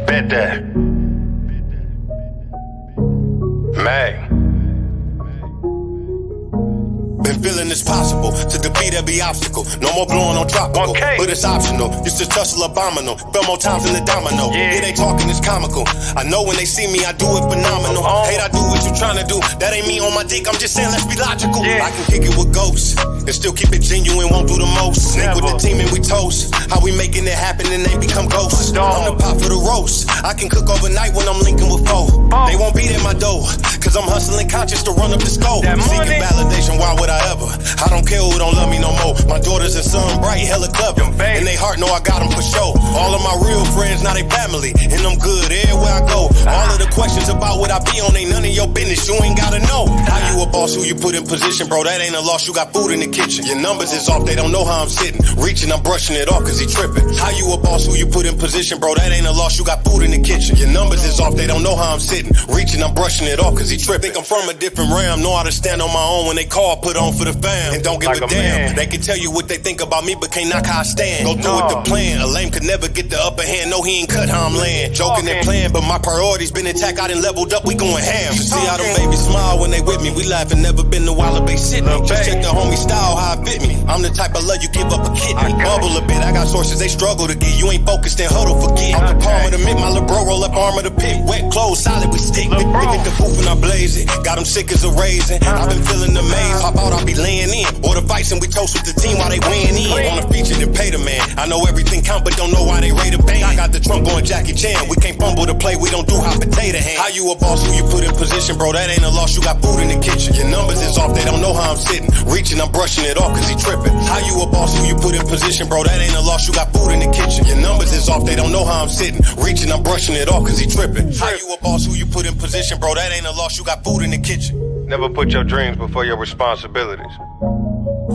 Bet that. Mack. Been feeling it's possible to defeat every obstacle. No more blowing on tropical, 1K. but it's optional. Used to tussle abominable. Fell more times than the domino. Yeah. They talking, it's comical. I know when they see me, I do it phenomenal. Hate, I do what you tryna do. That ain't me on my dick, I'm just saying let's be logical. Yeah. I can kick it with ghosts and still keep it genuine, won't do the most. Snake with the team and we toast. How we making it happen and they become ghosts. I'm the pop for the roast. I can cook overnight when I'm linking with foe. They won't beat at my door, cause I'm hustling conscious to run up the scope. Seeking validation, why would I ever? I don't care who don't love me no more. My daughters and son bright, hella clever. And they heart know I got them for sure. All of my real friends, now they family. And I'm good everywhere I go. All of the questions about what I be on ain't none of your business. You ain't gotta know. How you a boss, who you put in position, bro? That ain't a loss, you got food in the kitchen. Your numbers is off, they don't know how I'm sitting. Reaching, I'm brushing it off cause he tripping. How you a boss, who you put in position, bro? That ain't a loss, you got food in the kitchen. Your numbers is off, they don't know how I'm sitting. Reaching, I'm brushing it off cause he tripping. Think I'm from a different realm, know how to stand on my own when they call, put on for the fam. And don't give Like a a damn. man. They can tell you what they think about me, but can't knock how I stand. Go through with the plan. A lame could never get the upper hand. No, he ain't cut how I'm laying. Joking and playing, but my priorities been intact. I done leveled up, we going ham. You see how them babies smile when they with me. We laughing, never been the wild bay sitting. Just check the homie style, how I fit me. I'm the type of love you give up a kidney. Bubble a bit, I got sources they struggle to get. You ain't focused, then huddle, forget. Off the palm of the mid, my little bro roll up arm of the pit. Wet clothes, solid, we stick. They hit the booth and I blaze it. Got them sick as a raisin. I've been feeling the maze. Hop out, I be laying in. Or the fights and we toast with the team while they weighing in. On a feature, then pay the man. I know everything count, but don't know why they rate a band. I got the trunk on Jackie Chan. We can't fumble the play, we don't do hot potato hand. How you a boss, who you put in position, bro? That ain't a loss, you got food in the kitchen. Your numbers is off, they don't know how I'm sitting. Reaching, I'm brushing it off cause he tripping. How you a boss, who you put in position, bro? That ain't a loss, you got food in the kitchen. Your numbers is off, they don't know how I'm sitting. Reaching, I'm brushing it off cause he tripping. How you a boss, who you put in position, bro? That ain't a loss, you got food in the kitchen. Never put your dreams before your responsibilities.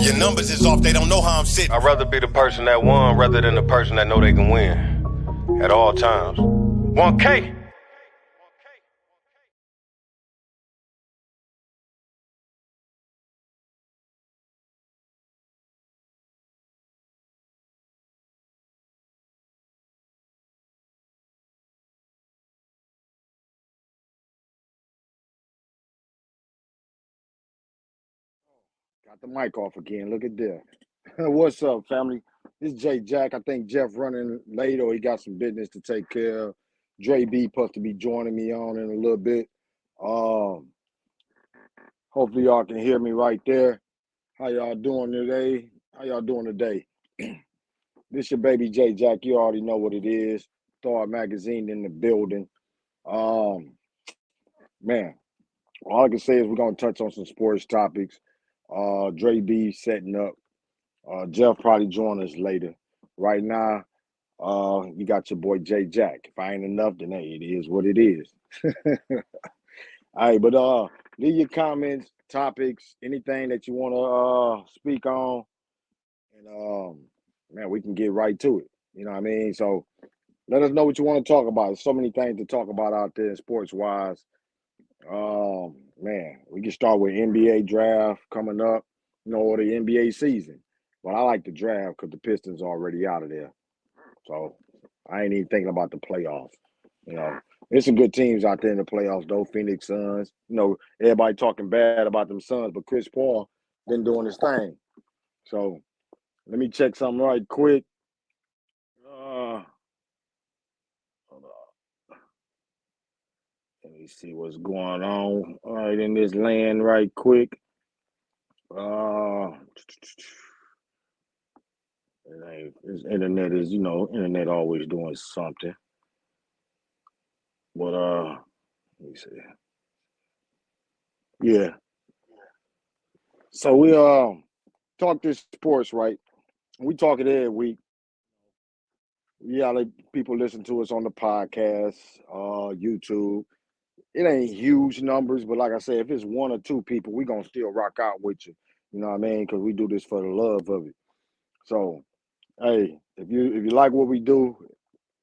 Your numbers is off, they don't know how I'm sitting. I'd rather be the person that won rather than the person that know they can win. At all times. 1K. Got the mic off again. Look at that. What's up, family? This is Jay Jack. I think Jeff running late or he got some business to take care of. Dre B supposed to be joining me on in a little bit. Hopefully y'all can hear me right there. How y'all doing today? How y'all doing today? This your baby Jay Jack. You already know what it is. Thawed magazine in the building. Man, all I can say is we're gonna touch on some sports topics. Dre B setting up. Jeff probably join us later. Right now, you got your boy Jay Jack. If I ain't enough, then hey, it is what it is. All right, but leave your comments, topics, anything that you want to speak on, and man, we can get right to it. You know what I mean? So let us know what you want to talk about. There's so many things to talk about out there sports wise. Man, we can start with NBA draft coming up, or the NBA season. But I like the draft because the Pistons are already out of there. So I ain't even thinking about the playoffs. There's some good teams out there in the playoffs, though. Phoenix Suns. Everybody talking bad about them Suns, but Chris Paul been doing his thing. So let me check something right quick. Hold on. Let me see what's going on. All right, in this land right quick. This internet is, internet always doing something. But let me see. Yeah. So we talk this sports, right? We talk it every week. Yeah, like people listen to us on the podcast, YouTube. It ain't huge numbers, but like I said, if it's one or two people, we gonna still rock out with you. You know what I mean? Because we do this for the love of it. So, hey, if you like what we do,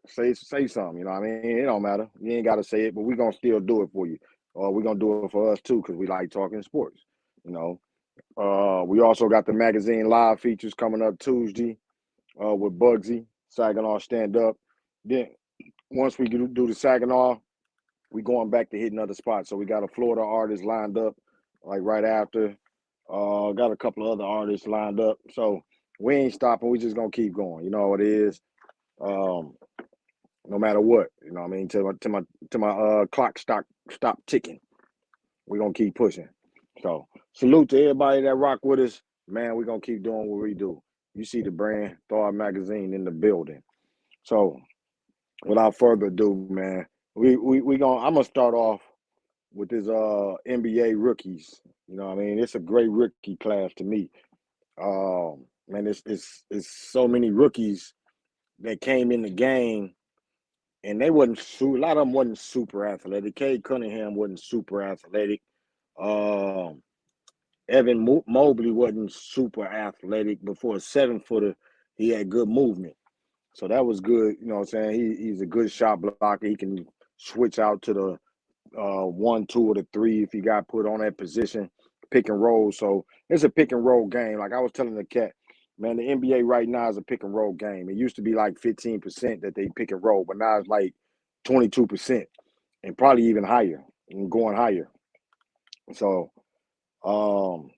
say something. You know what I mean? It don't matter. You ain't gotta say it, but we gonna still do it for you. Or we gonna do it for us too, because we like talking sports. You know. We also got the magazine live features coming up Tuesday with Bugsy, Saginaw Stand Up. Then once we do the Saginaw, we going back to hitting other spots. So we got a Florida artist lined up, like right after. Got a couple of other artists lined up. So we ain't stopping. We just gonna keep going. You know what it is. Um, no matter what. You know what I mean? Till my clock stop ticking. We gonna keep pushing. So salute to everybody that rock with us. Man, we gonna keep doing what we do. You see the brand, Thawed Magazine in the building. So without further ado, man, I'm gonna start off with this NBA rookies. You know what I mean? It's a great rookie class to me. Man, it's so many rookies that came in the game and they wasn't a lot of them wasn't super athletic. Cade Cunningham wasn't super athletic. Um Evan Mobley wasn't super athletic, but for a 7-footer, he had good movement. So that was good. You know what I'm saying? He's a good shot blocker. He can switch out to the 1, 2, or the 3 if he got put on that position, pick and roll. So it's a pick and roll game. Like I was telling the cat, man, the NBA right now is a pick and roll game. It used to be like 15% that they pick and roll, but now it's like 22% and probably even higher and going higher. So um,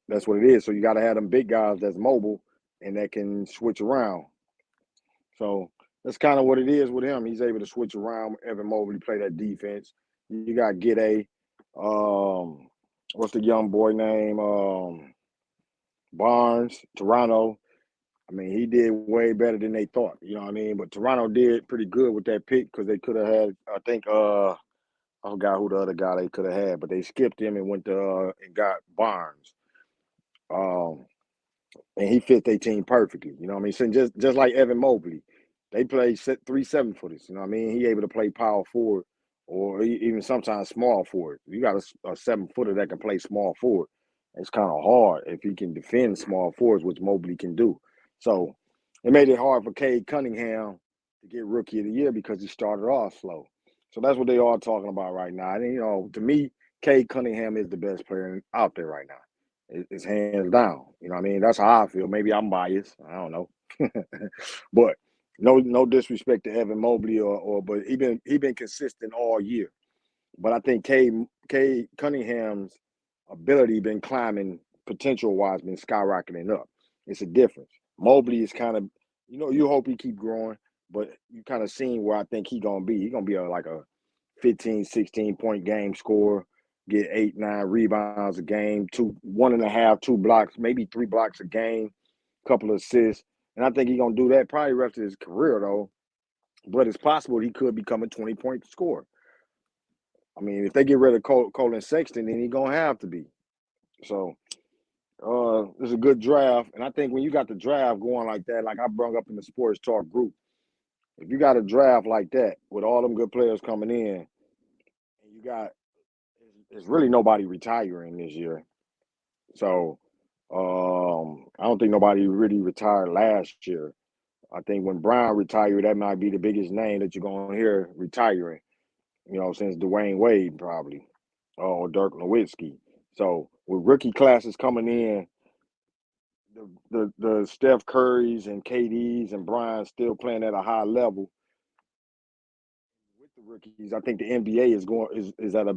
that's what it is. So you got to have them big guys that's mobile and that can switch around. So that's kind of what it is with him. He's able to switch around. Evan Mobley play that defense. You got Gidey. What's the young boy name? Barnes, Toronto. I mean, he did way better than they thought. You know what I mean? But Toronto did pretty good with that pick because they could have had, I think, I forgot who the other guy they could have had, but they skipped him and went to and got Barnes. Um, and he fit their team perfectly. You know what I mean? So just like Evan Mobley, they play 3 7-footers. You know what I mean? He able to play power forward or even sometimes small forward. You got a 7-footer that can play small forward. It's kind of hard if he can defend small forwards, which Mobley can do. So it made it hard for Cade Cunningham to get Rookie of the Year because he started off slow. So that's what they are talking about right now. And you know, to me, Cade Cunningham is the best player out there right now. It's hands down. You know what I mean? That's how I feel. Maybe I'm biased. I don't know. But no disrespect to Evan Mobley but he been consistent all year. But I think Cade Cunningham's ability been climbing potential wise, been skyrocketing up. It's a difference. Mobley is kind of, you hope he keep growing, but you kind of seen where I think he gonna be. He gonna be like a 15, 16 point game scorer, get 8, 9 rebounds a game, 1.5, 2 blocks, maybe 3 blocks a game, couple of assists. And I think he's gonna do that probably the rest of his career though. But it's possible he could become a 20-point scorer. I mean, if they get rid of Colin Sexton, then he's gonna have to be. So it's a good draft. And I think when you got the draft going like that, like I brought up in the sports talk group, if you got a draft like that with all them good players coming in, and you got there's really nobody retiring this year. So I don't think nobody really retired last year. I think when Brown retired, that might be the biggest name that you're gonna hear retiring. Since Dwayne Wade probably, or Dirk Nowitzki. So with rookie classes coming in, the Steph Currys and KDs and Bryans still playing at a high level with the rookies. I think the NBA is at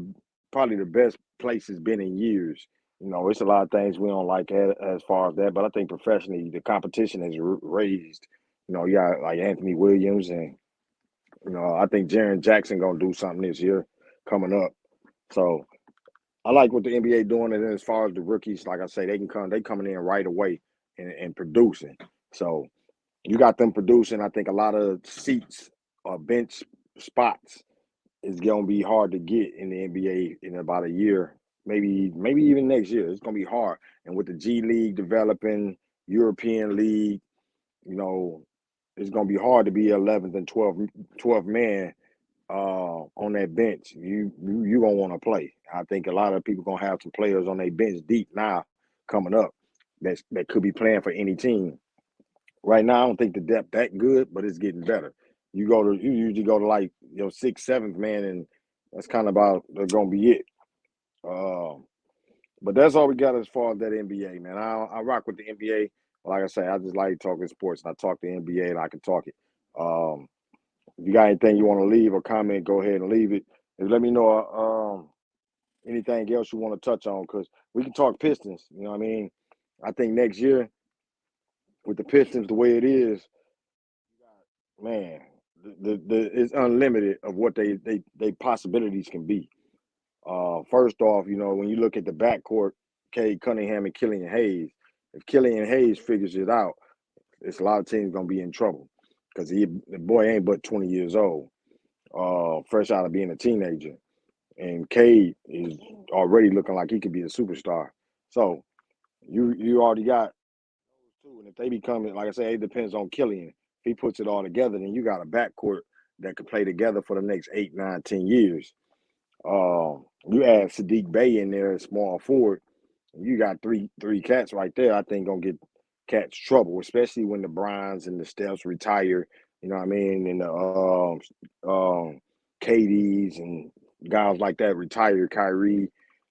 probably the best place it's been in years. It's a lot of things we don't like as far as that, but I think professionally the competition has raised. You got like Anthony Williams and I think Jaren Jackson gonna do something this year coming up. So I like what the NBA doing, and then as far as the rookies, like I say, they coming in right away and producing. So you got them producing. I think a lot of seats or bench spots is gonna be hard to get in the NBA in about a year, maybe even next year. It's gonna be hard. And with the G League developing, European League, you know, it's gonna be hard to be 11th and 12th man on that bench. You gonna want to play. I think a lot of people gonna have some players on their bench deep now coming up that could be playing for any team. Right now, I don't think the depth that good, but it's getting better. You usually go to like your 6th, 7th man, and that's kind of about that's gonna be it. But that's all we got as far as that NBA, man. I rock with the NBA. Like I say, I just like talking sports. I talk the NBA and I can talk it. If you got anything you want to leave or comment, go ahead and leave it. And let me know anything else you want to touch on, because we can talk Pistons. You know what I mean? I think next year with the Pistons the way it is, man, it's unlimited of what they possibilities can be. First off, when you look at the backcourt, Cade Cunningham and Killian Hayes, if Killian Hayes figures it out, it's a lot of teams gonna be in trouble because the boy ain't but 20 years old, fresh out of being a teenager, and Cade is already looking like he could be a superstar. So you already got two, and if they become it, like I say, it depends on Killian. If he puts it all together, then you got a backcourt that could play together for the next 8, 9, 10 years. You add Sadiq Bey in there as small forward, you got three cats right there. I think gonna get cats trouble, especially when the Bryans and the Stephs retire. You know what I mean? And the KDs and guys like that retire. Kyrie,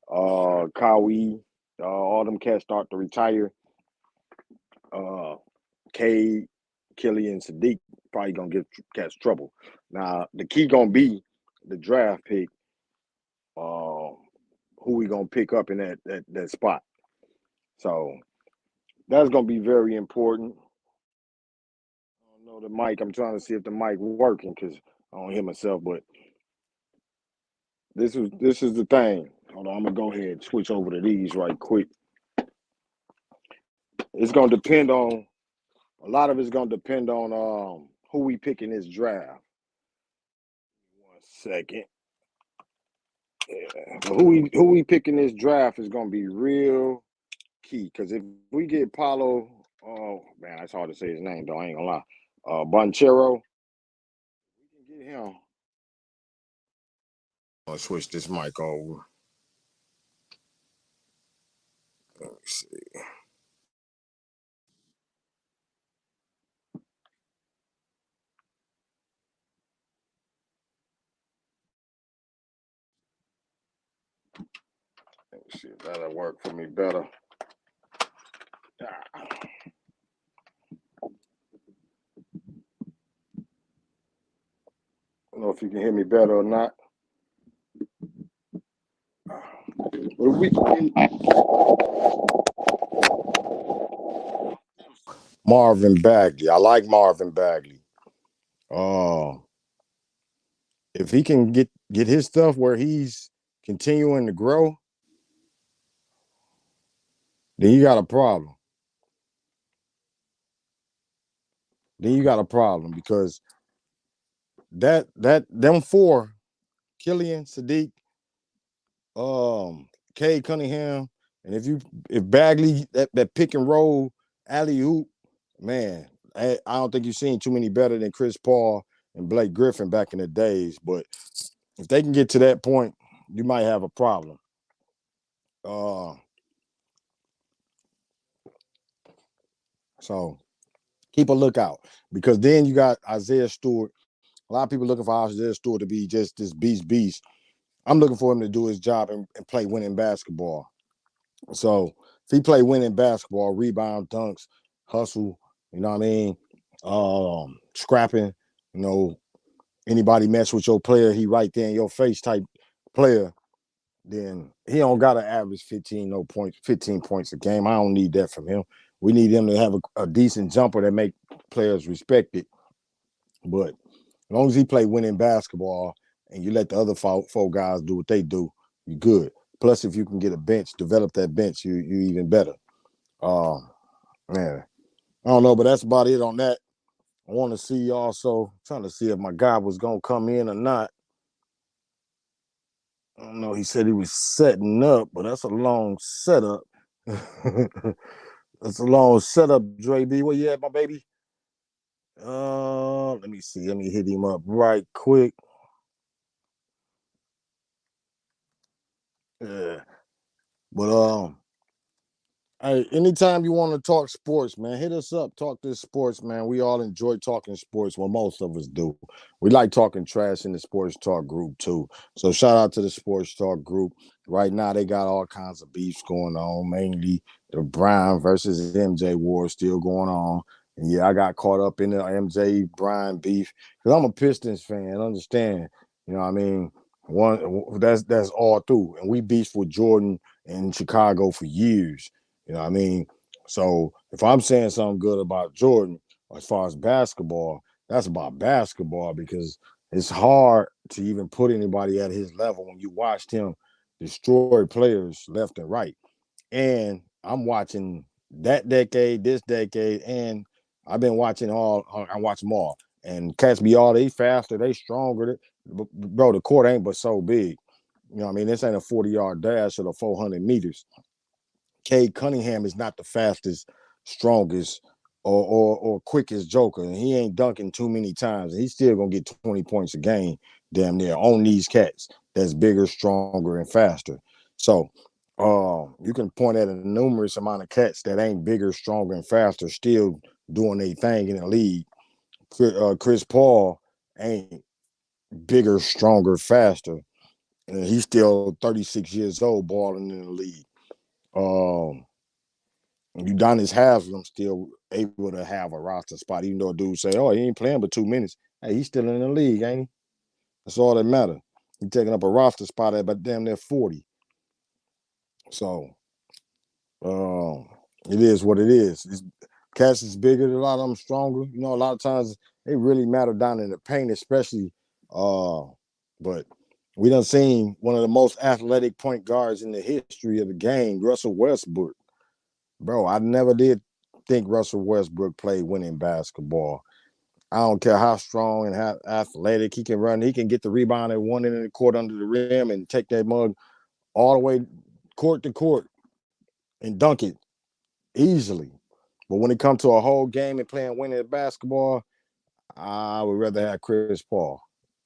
Kawhi, all them cats start to retire. Cade, Killian, Sadiq probably gonna give cats trouble. Now the key gonna be the draft pick. Who we gonna pick up in that spot? So that's gonna be very important. I don't know the mic. I'm trying to see if the mic working because I don't hear myself. But this is the thing. Hold on, I'm gonna go ahead and switch over to these right quick. It's gonna depend on a lot of it's gonna depend on who we pick in this draft. 1 second. Yeah. But who we pick in this draft is gonna be real key, because if we get Paulo, oh man, it's hard to say his name though. I ain't gonna lie. Banchero, we can get him. I'll switch this mic over. Let me see. Let me see if that'll work for me better. I don't know if you can hear me better or not. But we Marvin Bagley. I like Marvin Bagley. If he can get his stuff where he's continuing to grow, then you got a problem. Because them four, Killian, Sadiq, Cade Cunningham, and if Bagley that pick and roll alley hoop, man, I don't think you've seen too many better than Chris Paul and Blake Griffin back in the days. But if they can get to that point, you might have a problem. So keep a lookout, because then you got Isaiah Stewart. A lot of people looking for Isaiah Stewart to be just this beast. I'm looking for him to do his job and play winning basketball. So if he play winning basketball, rebound, dunks, hustle, you know what I mean? Scrapping, anybody mess with your player, he right there in your face type player, then he don't gotta average 15 points a game. I don't need that from him. We need him to have a decent jumper that make players respect it. But as long as he play winning basketball and you let the other four guys do what they do, you good. Plus, if you can get a bench, develop that bench, you even better. Man, I don't know, but that's about it on that. I want to see also, trying to see if my guy was going to come in or not. I don't know. He said he was setting up, but that's a long setup. That's a long setup, Dre B. Where you at, my baby? Let me see. Let me hit him up right quick. Yeah. But hey, anytime you want to talk sports, man, hit us up. Talk this sports, man. We all enjoy talking sports. Well, most of us do. We like talking trash in the sports talk group too. So shout out to the sports talk group. Right now, they got all kinds of beefs going on. Mainly the Brown versus MJ war still going on. Yeah, I got caught up in the MJ Brian beef because I'm a Pistons fan. Understand? You know what I mean? That's all through, and we beefed with Jordan in Chicago for years. You know what I mean? So if I'm saying something good about Jordan as far as basketball, that's about basketball because it's hard to even put anybody at his level when you watched him destroy players left and right. And I'm watching that decade, this decade, and I've been watching all. I watch them all, and cats be all they faster, they stronger. Bro, the court ain't but so big. You know what I mean? This ain't a 40-yard dash or the 400 meters. Cade Cunningham is not the fastest, strongest, or quickest joker, and he ain't dunking too many times. And he's still gonna get 20 points a game, damn near, on these cats that's bigger, stronger, and faster. So you can point at a numerous amount of cats that ain't bigger, stronger, and faster, still doing their thing in the league. Chris Paul ain't bigger, stronger, faster, and he's still 36 years old, balling in the league. Um, Udonis Haslem still able to have a roster spot, even though dudes say, "Oh, he ain't playing but 2 minutes." Hey, he's still in the league, ain't he? That's all that matter. He's taking up a roster spot at about damn near 40. So it is what it is. Cats is bigger, a lot of them stronger. You know, a lot of times they really matter down in the paint, especially. But we done seen one of the most athletic point guards in the history of the game, Russell Westbrook. Bro, I never did think Russell Westbrook played winning basketball. I don't care how strong and how athletic he can run. He can get the rebound at one end of the court under the rim and take that mug all the way court to court and dunk it easily. But when it comes to a whole game and playing winning basketball, I would rather have Chris Paul.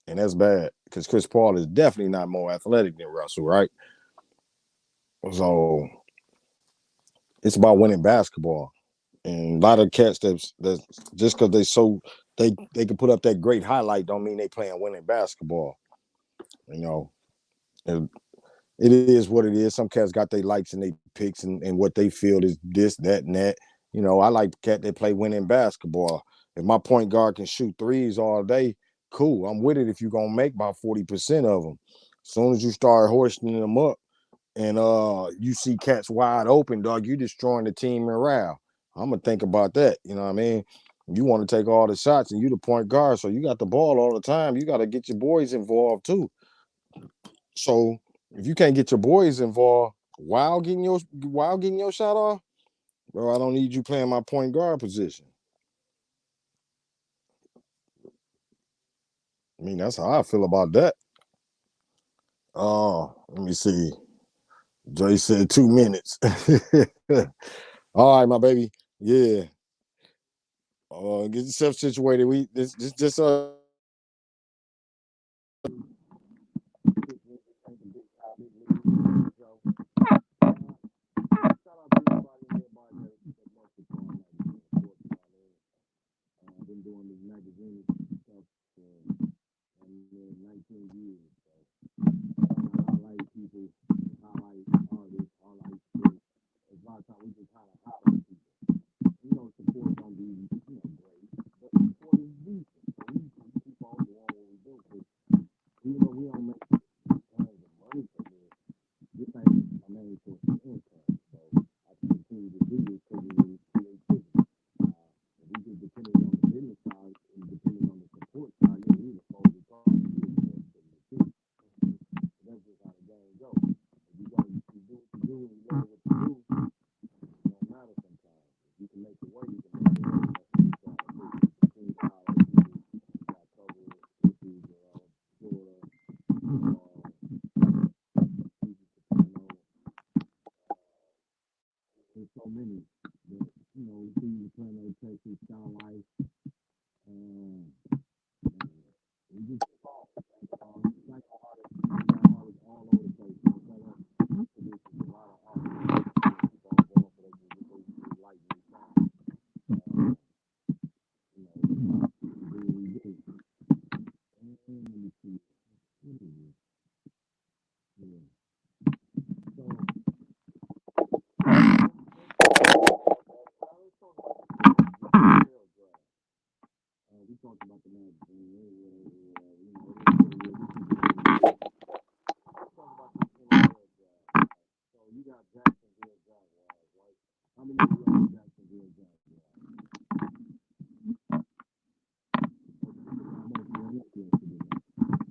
And that's bad because Chris Paul is definitely not more athletic than Russell, right? So it's about winning basketball. And a lot of cats that's just because they can put up that great highlight don't mean they playing winning basketball. You know, and it is what it is. Some cats got their likes and they picks and what they feel is this, that, and that. You know, I like the cat that play winning basketball. If my point guard can shoot threes all day, cool. I'm with it if you're gonna make about 40% of them. As soon as you start hoisting them up and you see cats wide open, dog, you destroying the team morale. I'm gonna think about that. You know what I mean? You want to take all the shots and you the point guard, so you got the ball all the time. You got to get your boys involved too. So if you can't get your boys involved while getting your shot off, bro, I don't need you playing my point guard position. I mean, that's how I feel about that. Oh, let me see. Dre said 2 minutes. All right, my baby. Yeah. Get yourself situated. We this just been doing this magazine stuff for 19 years. So highlight people, highlight artists, highlight sports. A lot of times we just highlight people. You know, support don't be, great, but support is decent. So we keep on doing what we do because even though we don't make tons of money from this, this ain't my main source of income. So I continue to do this because it is creativity. If we just depending on the business side and depending on the support side, yeah, we would fold the car. That's just how the game goes. If you got to do what you do and you know what you do, it don't matter sometimes. If you can make it work, you can make it work. That's what you try to do. Things how people got covered issues around Florida, there's so many that, we see you playing on Texas, Skylight, we just fall. It's like artists all over the place. It's like a lot of artists. Keep on going for those lightning songs. Do what we do. Let me see. What is it? Yeah. So you got Jacksonville Jaguars, right? How many of you are Jacksonville Jaguars?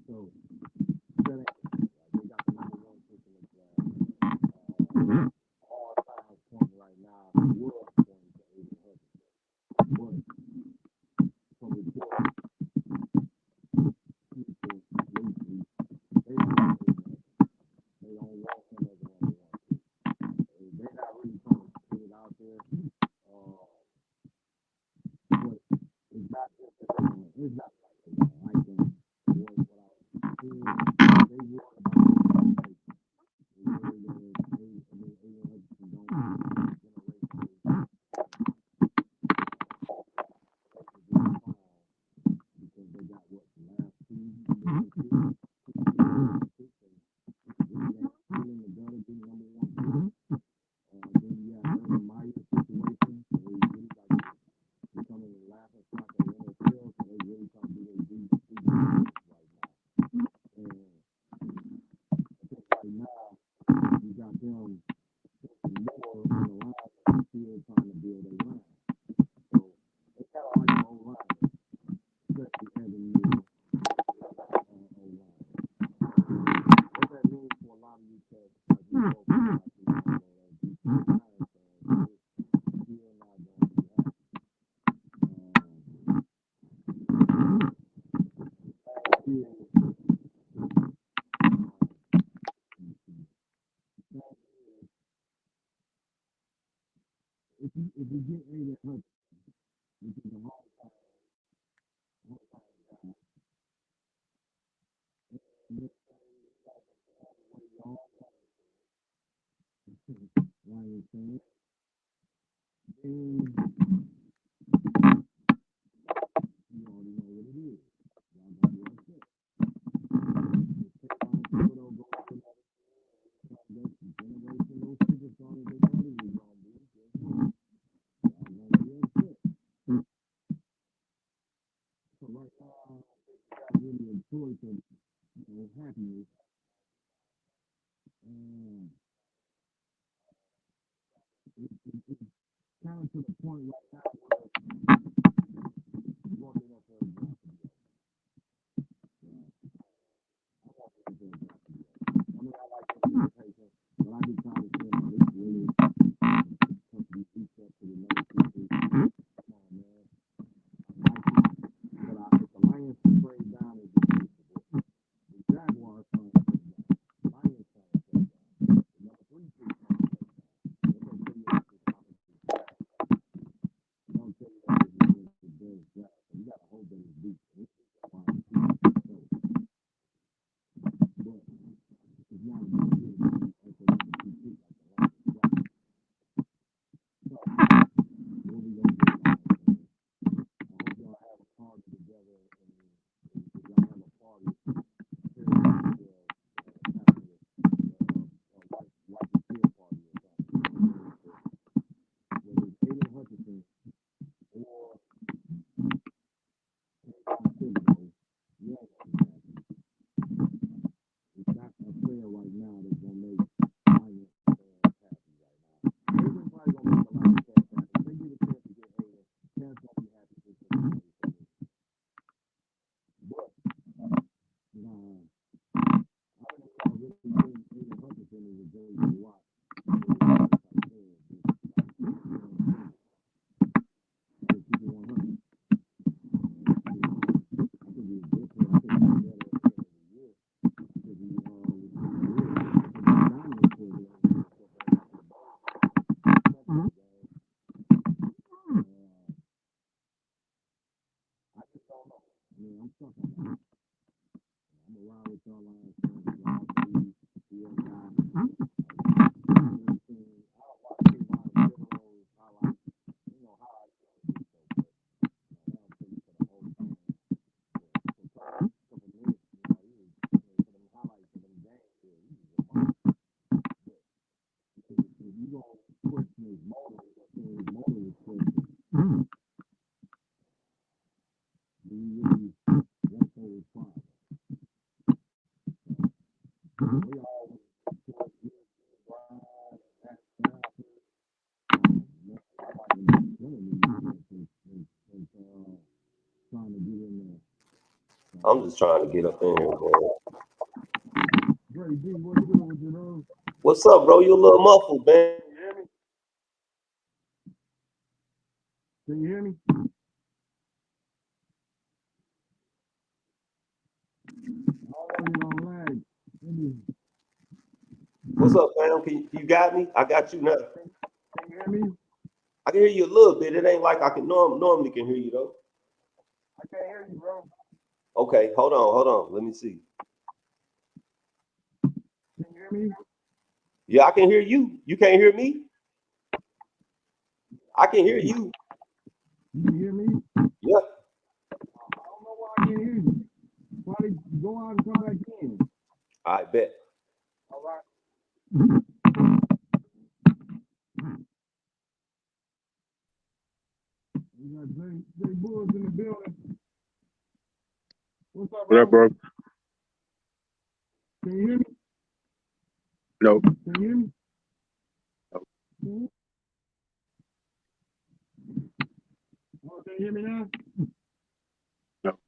So that ain't they got the number one pick in the draft. All time point right now, world point to 800. But from reports, people lately, they don't want him. They don't want him as a number one pick. They're not really trying to put it out there. But it's not just that it's not like they don't like him. What I seen, they worry about his they worry that Aiden Hutchinson don't generate because they got what the last two picks and in the gutter being number one pick. Then you have Urban Meyer's situation, so they really like becoming a laughing stock in the NFL, so they really trying to do their deep right now. And I think right now you got them more on the line and still trying to build a line. So they kind of like an old line, especially Evan Neal old line. What that means for a lot of you cats, like you both like you know, deep Giants fans, still not going to be happy. If you get Aiden Hutchinson, which is a long time guy, and this long Lions fan, then you already know what it is. Y'all gonna be upset. If Thibodeau goes to another generational superstar that they thought he was gonna be, y'all gonna be upset. So right now, they got really a choice of happiness. And it's kind of to the point right now where you want the NFL draft to be over. I want the NFL draft to be over. I mean, I like anticipation, but I get tired of seeing all this really companies reach up to the number two pick. Come on, man. I like it. But if the Lions trade down, it'd be useful. The Jaguars trying to trade down. The Lions trying to trade down. The number three pick trying to trade down. They're going to trade you out to the top of the draft. You know I'm just trying to get up in here, man. Dre B, what's good with you, bro? What's up, bro? You a little muffled, man. Can you hear me? What's up, fam? You got me? I got you now. Can you hear me? I can hear you a little bit. It ain't like I can normally can hear you though. I can't hear you, bro. Okay, hold on. Let me see. Can you hear me? Yeah, I can hear you. You can't hear me? I can hear you. You can hear me? Yeah. I don't know why I can't hear you. Probably go out and come back in. I bet. All right. We got Jay Bulls in the building. What's up, bro? What up, bro? Can you hear me? No. Can you hear me? Nope. Oh, can you hear me now? No.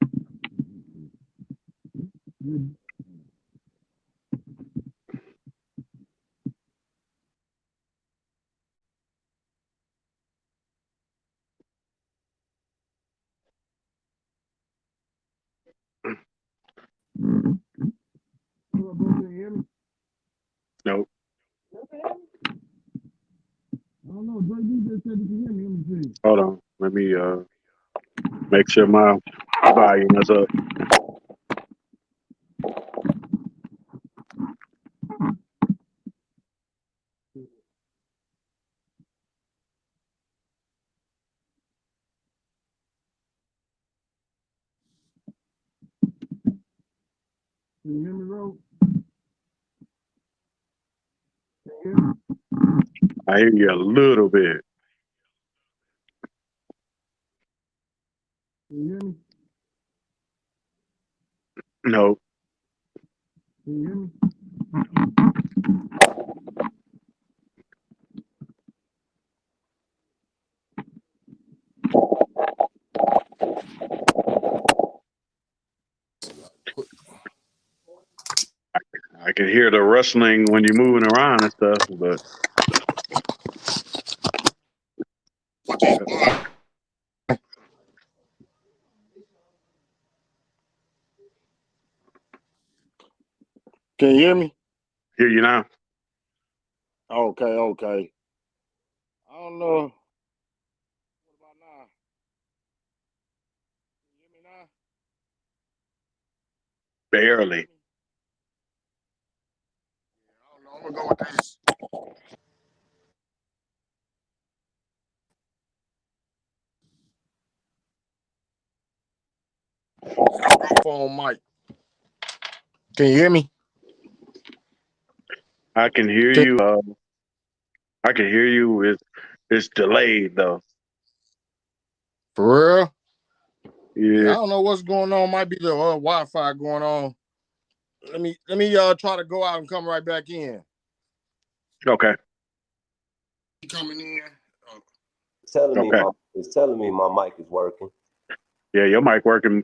What up, bro? Can you hear me? Nope. I don't know. Dre B just said you can hear me. Let me see. Hold on. Let me make sure my volume is up. Can you hear me, bro? Can you hear me? I hear you a little bit. Can you hear me? Nope. Can you hear me? I can hear the rustling when you're moving around and stuff, but Can you hear me? hear you now. Okay. I don't know. What about now? Can you hear me now? Barely. I don't know. I'm gonna go with this. Phone mic. Can you hear me? I can hear you. I can hear you. It's delayed though. For real? Yeah, I Yeah. don't know what's going on. Might be the Wi-Fi going on. Let me try to go out and come right back in. Okay. Coming in. It's telling Okay. me my mic is working. Yeah, your mic working.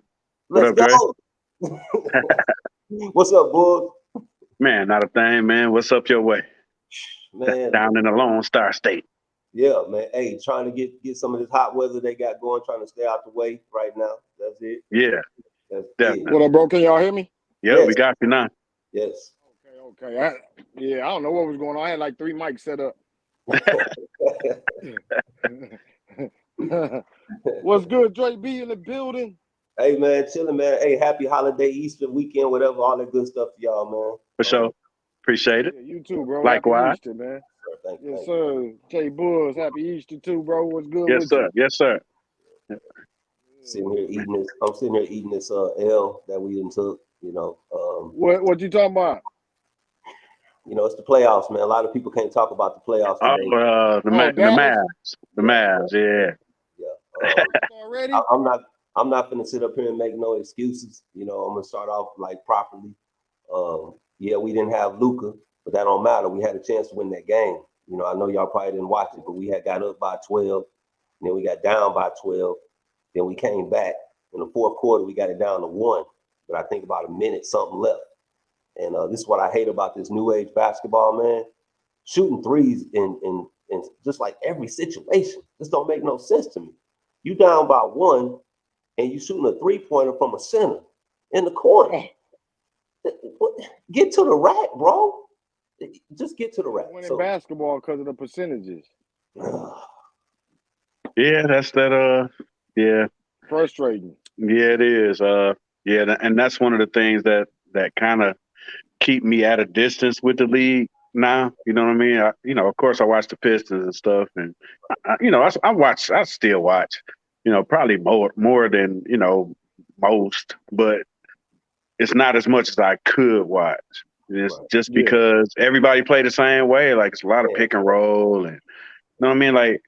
What Let's up, Dre? go. What's up, Bull? Man, not a thing, man. What's up your way? Man, Down in the Lone Star State. yeah, man. Hey, trying to get some of this hot weather they got going, trying to stay out the way right now. That's it. Yeah, That's definitely. What up, bro? Can y'all hear me? Yeah, Yes. we got you now. Yes. Okay. I don't know what was going on. I had like 3 mics set up. What's good, Dre B in the building? Hey, man, chilling, man. Hey, happy holiday, Easter weekend, whatever, all that good stuff to y'all, man. For sure. Appreciate it. Yeah, you too, bro. Likewise. Happy Easter, man. Thank you. Yes, sir. Jay Bulls, happy Easter too, bro. What's good Yes, with sir. you? Yes, sir. I'm sitting here eating this L that we done took, What you talking about? it's the playoffs, man. A lot of people can't talk about the playoffs today. The Dallas? Mavs. The Mavs, yeah. Yeah. Already? I'm not gonna sit up here and make no excuses. I'm gonna start off like properly. Yeah, we didn't have Luka, but that don't matter. We had a chance to win that game. I know y'all probably didn't watch it, but we had got up by 12, and then we got down by 12. Then we came back in the fourth quarter. We got it down to 1, but I think about a minute something left. And this is what I hate about this new age basketball, man. Shooting threes in just like every situation just don't make no sense to me. You down by one, and you shooting a 3-pointer from a center in the corner. Get to the rack, bro. Just get to the rack. Winning basketball because of the percentages. Yeah, that's that. Yeah, frustrating. Yeah, it is. Yeah, and that's one of the things that kind of keep me at a distance with the league now. You know what I mean? Of course, I watch the Pistons and stuff, and I still watch. Probably more than most, but it's not as much as I could watch. It's just because everybody play the same way. Like it's a lot of pick and roll, and you know what I mean. Like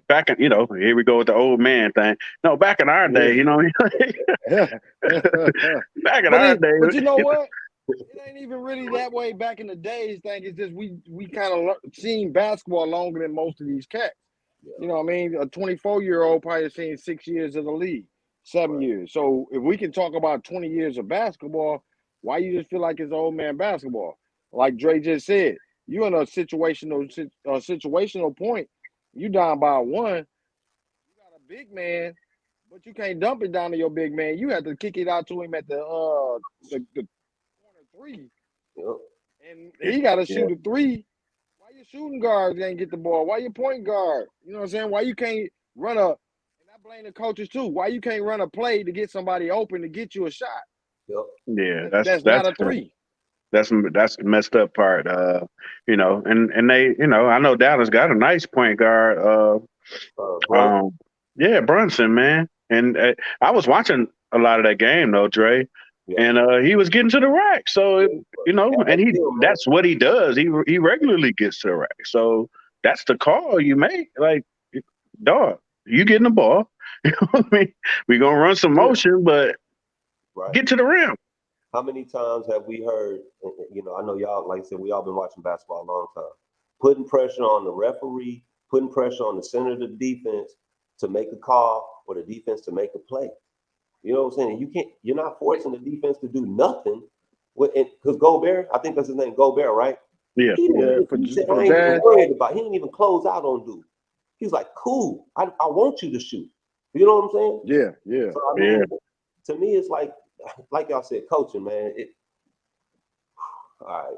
back in here we go with the old man thing. No, back in our day, back in our day. But you know what? It ain't even really that way back in the days. Thing is just we kind of seen basketball longer than most of these cats. You know what I mean? A 24-year-old probably seen 6 years of the league, 7 years. So if we can talk about 20 years of basketball, why you just feel like it's old man basketball? Like Dre just said, you in a situational point. You down by one. You got a big man, but you can't dump it down to your big man. You have to kick it out to him at the corner three, and he got to shoot a three. Why your shooting guards ain't get the ball? Why your point guard? You know what I'm saying? Why you can't run and I blame the coaches too. Why you can't run a play to get somebody open to get you a shot? Yeah, that's not a three. That's the messed up part. And they, I know Dallas got a nice point guard. Brunson, man. And I was watching a lot of that game though, Dre. And he was getting to the rack. So and that's what he does. He regularly gets to the rack. So that's the call you make. Like, dog, you getting the ball. You know what I mean? We're gonna run some motion, but get to the rim. How many times have we heard, I know y'all, like I said, we all been watching basketball a long time, putting pressure on the referee, putting pressure on the center of the defense to make a call or the defense to make a play. You know what I'm saying? You're not forcing the defense to do nothing. Because Gobert, I think that's his name, Gobert, right? Yeah. He didn't even close out on dude. He's like, cool, I want you to shoot. You know what I'm saying? Yeah. So, to me, it's like y'all said, coaching, man. All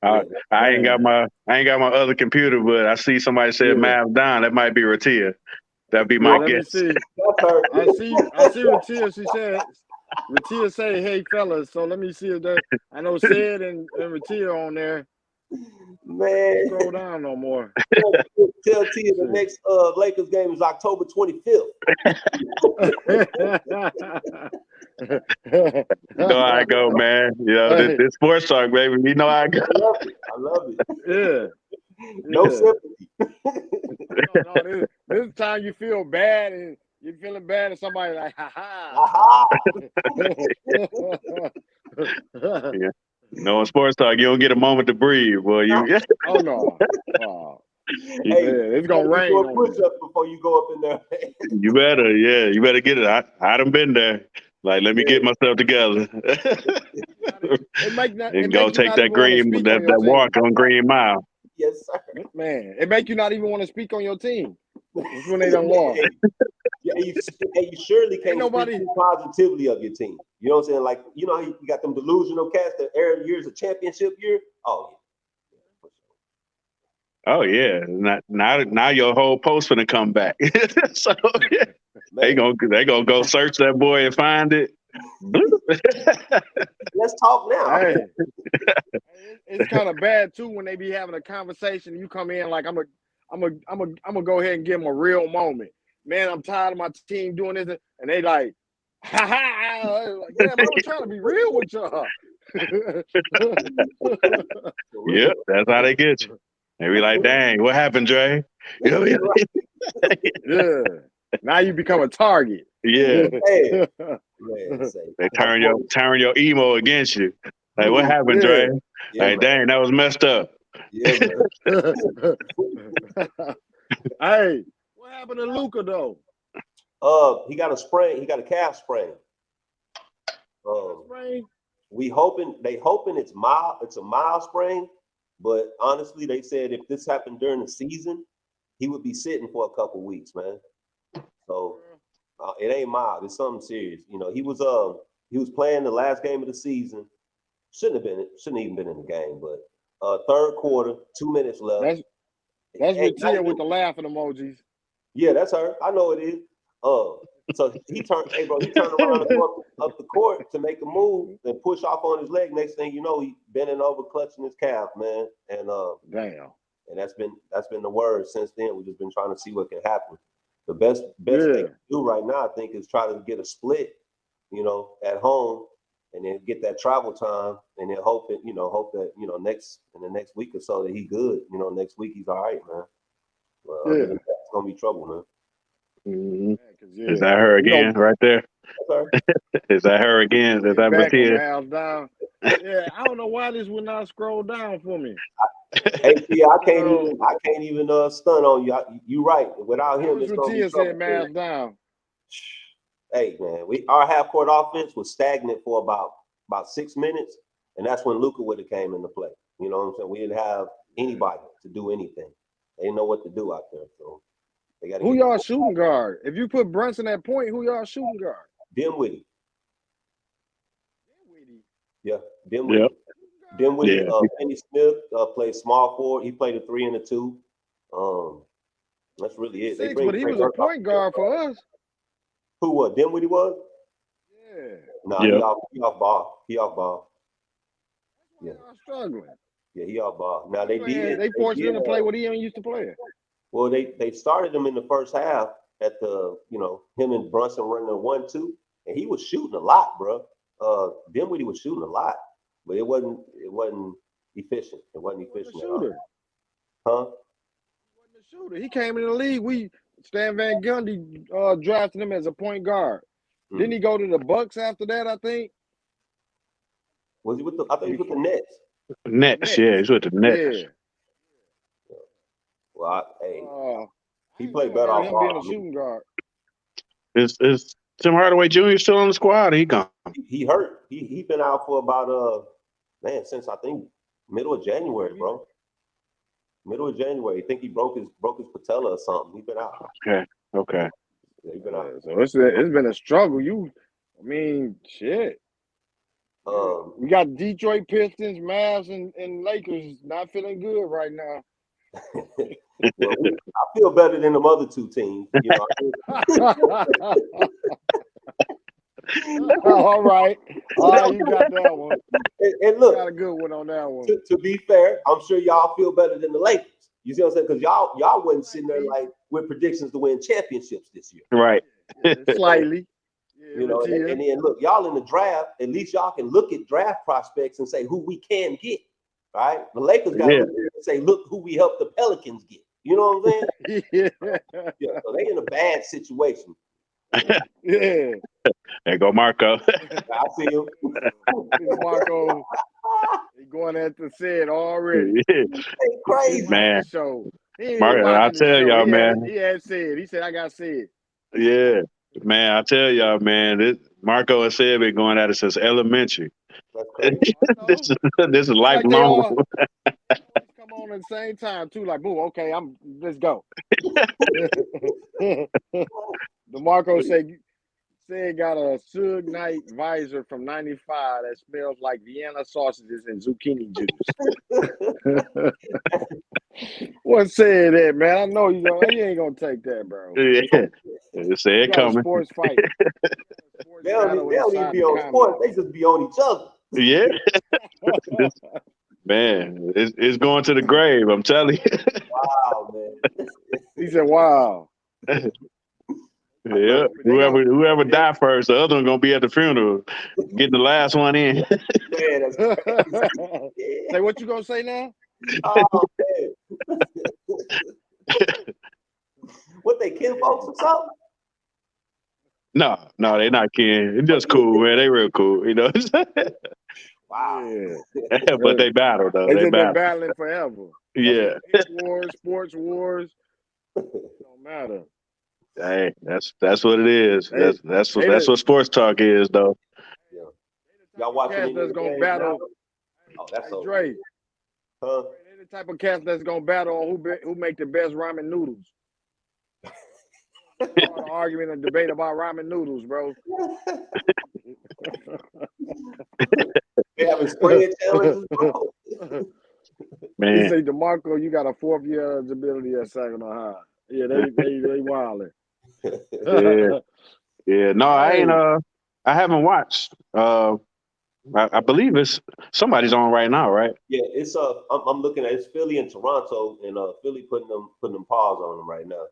right. I ain't got my other computer, but I see somebody said Mav down. That might be Ratia. That'd be my guess. Let me see. I see Ratia. She said Ratia say, "Hey fellas." So let me see if that. I know Sid and Ratia on there. Man, scroll down no more. Tell Tia the next Lakers game is October 25th. You know how I go, man. This sports talk, baby. You know how I go. I love it. Yeah. No sympathy. No, this time you feel bad and you're feeling bad and somebody like, ha. Yeah. In sports talk, you don't get a moment to breathe, boy. Oh no. Hey, it's gonna rain. Do a push-up before you go up in there. You better get it. I done been there. Like, let me get myself together. And go take that walk on Green Mile. Yes, sir. Man, it make you not even want to speak on your team. It's when they done lost. You surely can't speak positively of your team. You know what I'm saying? Like, you got them delusional cats that every year's a championship year. Oh yeah. Now your whole post finna come back. So they gonna go search that boy and find it. Let's talk now. Hey, it's kind of bad too when they be having a conversation and you come in like I'm gonna go ahead and give them a real moment. Man, I'm tired of my team doing this, and they like, ha ha. Like, yeah, man, I'm trying to be real with y'all. Yep, that's how they get you. They be like, dang, what happened, Dre? Yeah. Now you become a target. Yeah. They turn your emo against you. Like, what happened, Dre? Like, dang, that was messed up. Yeah, Hey, what happened to Luka though? He got a sprain. He got a calf sprain. sprain? They hoping it's mild. It's a mild sprain, but honestly, they said if this happened during the season, he would be sitting for a couple weeks, man. So it ain't mild. It's something serious. You know, he was playing the last game of the season. Shouldn't even been in the game, but third quarter, 2 minutes left. That's Ratia with the laughing emojis. Yeah, that's her. I know it is. So he turned around and go up the court to make a move and push off on his leg. Next thing you know, he bending over, clutching his calf, man. And damn. And that's been the word since then. We've just been trying to see what can happen. The best thing to do right now, I think, is try to get a split, you know, at home, and then get that travel time, and then hope that in the next week or so that he good. You know, next week he's all right, man. Well, it's gonna be trouble, man. Mm-hmm. Is that her again, right there? Is that her again? Is that Matia? Yeah, I don't know why this would not scroll down for me. Hey, I can't even stun on you. You right. Without him, it's gonna be trouble. Mask down. Hey, man, our half court offense was stagnant for about 6 minutes, and that's when Luka would have came into play. You know what I'm saying? We didn't have anybody to do anything. They didn't know what to do out there. So they got. Who y'all shooting guard? If you put Brunson at point, who y'all shooting guard? Dinwiddie. Yeah, Dinwiddie. Yep. Dinwiddie. Finney Smith played small forward. He played a 3 and a 2. That's really it. But he was a point guard for us. Who was? Dinwiddie was? Yeah. Nah, he off ball. He off ball. Yeah. Struggling. Yeah, he off ball. Now they forced him to play what he ain't used to play. Well, they started him in the first half at him and Brunson running a 1-2, and he was shooting a lot, bro. Dinwiddie was shooting a lot, but it wasn't efficient. It wasn't efficient at all. Huh? He wasn't a shooter. He came in the league. Stan Van Gundy drafted him as a point guard. Mm. Didn't he go to the Bucks after that, I think? Was he with I think he was with the Nets. Nets, yeah, he's with the Nets. Yeah. Well, he played better off ball. Being a shooting guard. Is Tim Hardaway Jr. still on the squad? Or he gone? He hurt. He been out for about since I think middle of January, bro. Middle of January. I think he broke his patella or something. He's been out. Okay. Yeah, he's been out. So it's been a struggle. Shit. We got Detroit Pistons, Mavs, and Lakers not feeling good right now. Well, I feel better than them other two teams. You know. All right. You got that one. And look, you got a good one on that one. To be fair, I'm sure y'all feel better than the Lakers. You see what I'm saying? Because y'all wasn't sitting there like with predictions to win championships this year. Right. Slightly. Yeah, you know, and then look, y'all in the draft, at least y'all can look at draft prospects and say who we can get. Right? The Lakers got to say, look who we helped the Pelicans get. You know what I'm saying? Yeah. So they in a bad situation. Yeah. There go Marco. I see him. Marco, he going at the set already. Crazy, man. So Marco, I tell y'all, man. He had said. He said, "I got said." Yeah, man. I tell y'all, man. Marco and Seb been going at it since elementary. This is lifelong. Come on at the same time too. Like, boo. Okay, let's go. DeMarco said got a Suge Knight visor from '95 that smells like Vienna sausages and zucchini juice. What said that, man? I know you ain't gonna take that, bro. Yeah, say it coming. Sports fight. They don't even be on sports. They just be on each other. Yeah. Man, it's going to the grave. I'm telling you. Wow, man. He said, "Wow." Yeah, whoever die first, the other one gonna be at the funeral, getting the last one in. Man, that's crazy. Say what you gonna say now? Oh man. What they kin folks or something? No, they not kin. It's just cool, man. They real cool, you know. Wow. Yeah. But they battle though. They've been battling forever. Yeah. Wars, sports wars. Don't matter. Hey, that's what it is. That's what sports talk is, though. Yeah. Y'all watching Cats any that's of the gonna games battle. now? Oh, that's Hey, so Dre, good. Huh? they the type of cats that's gonna battle on who make the best ramen noodles. Start an argument and debate about ramen noodles, bro. They having spread challenges, bro. They Man, say, DeMarco, you got a 4th-year eligibility at Saginaw High. Yeah, they wilding. yeah, yeah. No, I ain't. Hey, I haven't watched. I believe it's somebody's on right now, right? Yeah, it's I'm looking at it's Philly and Toronto, and Philly putting them paws on them right now.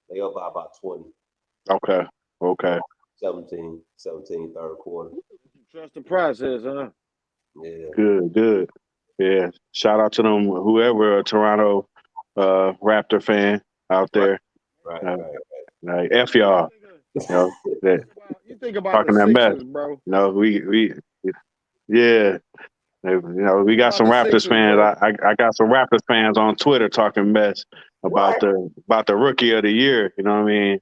They up by about 20, Okay, okay. 17, third quarter. trust the process, huh? Yeah, Good, good. Yeah. Shout out to them, whoever a Toronto Raptor fan out right, there. right, Uh, right. like F y'all, you know, that You think about the talking that mess. Sixers, bro. You know, yeah. You know, we Think got about some the Raptors Sixers, fans. bro. I got some Raptors fans on Twitter talking mess What? about the rookie of the year. You know what I mean?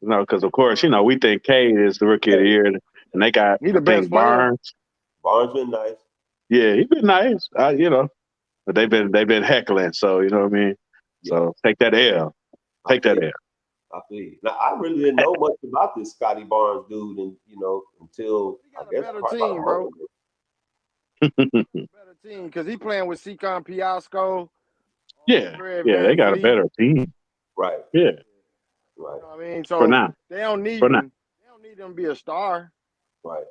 You know, because of course, you know, we think Cade is the rookie of the year, and they got, He I the best think, player. Barnes. Barnes been nice. Yeah, he been nice. You know, but they've been heckling. So you know what I mean. Yeah, So take that L. I Take feel that you. L. I feel you. Now I really didn't know much about this Scotty Barnes dude, and until He I got a guess better probably about a team, month bro. ago. Better team because he playing with Seacon Piasco, Yeah, Fred yeah, they Van got a Vliet. better team. Right, Yeah, right, You know what I mean? for So now. they don't need For now. him. They don't need him to be a star. right,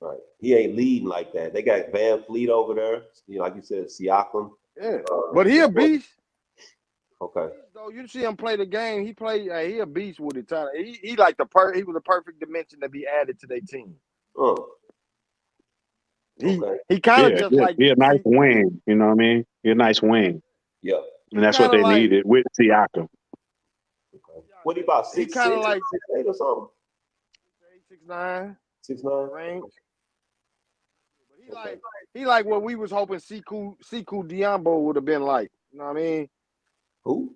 right. He ain't leading like that. They got Van Fleet over there. Like you said, Siakam. Yeah, but he a beast. Okay. Though you see him play the game, he play. He a beast with it. He like he was the perfect dimension to be added to their team. He Okay. he kind of Yeah, just yeah, like he a nice wing. You know what I mean? He a nice wing, Yeah. and he that's what kind of they like needed with Siakam. Okay. What he about he 6'6", kind of like 6'8" or something? 6'9" 6'9". range. But Okay. he like what we was hoping Siku Diambo would have been like. You know what I mean? Who?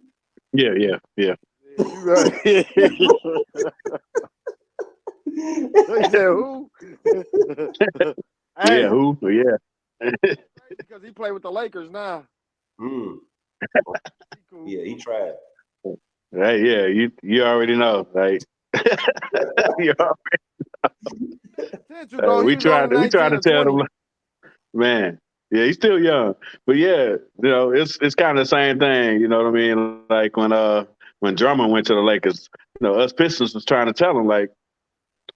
Yeah, yeah, yeah. Yeah, you right. He said who? Yeah, Hey, who? Yeah. because he played with the Lakers now. Hmm. Siku. Yeah, he tried. Hey, yeah, you already know, right? You Potential though, he we was only tried 19 to or tell 20. them, man. Yeah, he's still young, but yeah, you know, it's kind of the same thing. You know what I mean? Like when Drummond went to the Lakers, you know, us Pistons was trying to tell him like,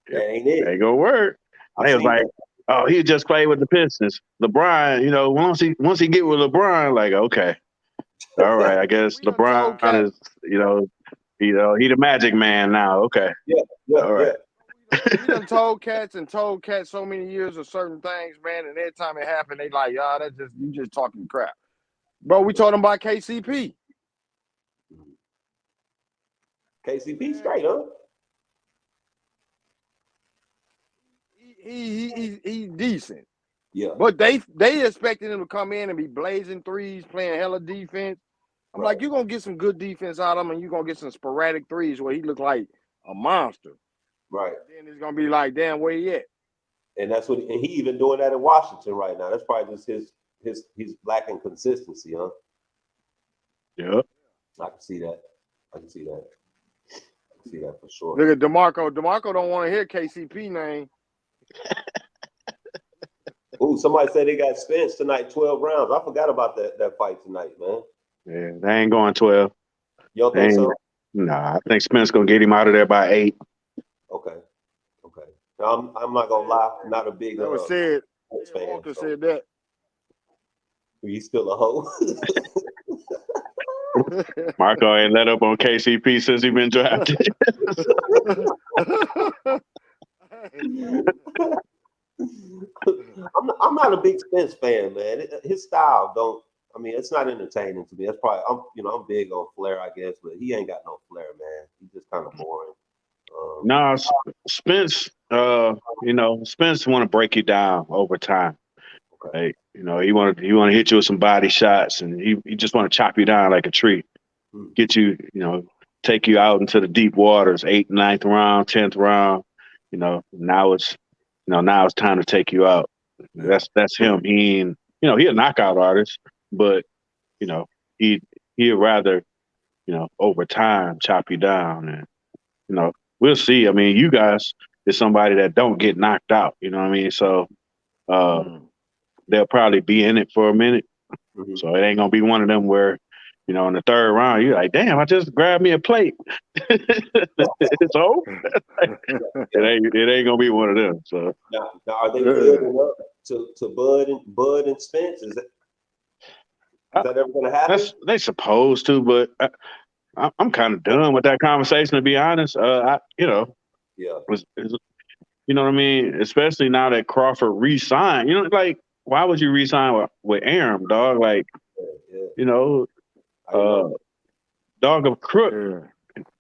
That it ain't it. ain't gonna work. I And they was seen like, that. oh, he just played with the Pistons. LeBron, you know, once he get with LeBron, like, okay, all right, I guess We done told Cat. LeBron is, he the Magic Man now. Okay, Yeah, yeah, all yeah. right. We done told Cats so many years of certain things, man, and every time it happened, they like, y'all, that's just you just talking crap. Bro, we told them about KCP. KCP straight, huh? He decent. Yeah. But they expected him to come in and be blazing threes, playing hella defense. I'm Right. like, you're gonna get some good defense out of him, and you're gonna get some sporadic threes where he look like a monster. Right. Then it's gonna be like, damn, where he at? And that's what and he even doing that in Washington right now. That's probably just he's lacking consistency, huh? Yep. I can see that. I can see that. I can see that for sure. Look at DeMarco. DeMarco don't want to hear KCP name. Ooh, somebody said they got Spence tonight, 12 rounds. I forgot about that fight tonight, man. Yeah, they ain't going 12. You don't They think ain't. so? Nah, I think Spence gonna get him out of there by 8. Okay. Okay. Now, I'm not gonna lie, I'm not a big That was said. Spence fan. Walker So said that. he's still a hoe. Marco ain't let up on KCP since he been drafted. I'm not a big Spence fan, man. His style don't. I mean, it's not entertaining to me. That's probably I'm big on flair, I guess, but he ain't got no flair, man. He's just kind of boring. No, Spence. Spence want to break you down over time. Okay. Like, he want to hit you with some body shots, and he just want to chop you down like a tree, get you, take you out into the deep waters, 8th, 9th round, 10th round. Now it's now it's time to take you out. That's him. He ain't, he a knockout artist, but he he'd rather over time chop you down, and we'll see. I mean, you guys is somebody that don't get knocked out. You know what I mean? So they'll probably be in it for a minute. Mhm. So it ain't gonna be one of them where, in the third round, you're like, damn, I just grabbed me a plate. It's over. It ain't gonna be one of them. So Now are they building up to Bud and Spence? Is that ever gonna happen? they supposed to, but I'm kind of done with that conversation, to be honest. Yeah. You know what I mean? Especially now that Crawford re-signed. Like, why would you re-sign with Aram, dog? Like, Yeah. dog of crook.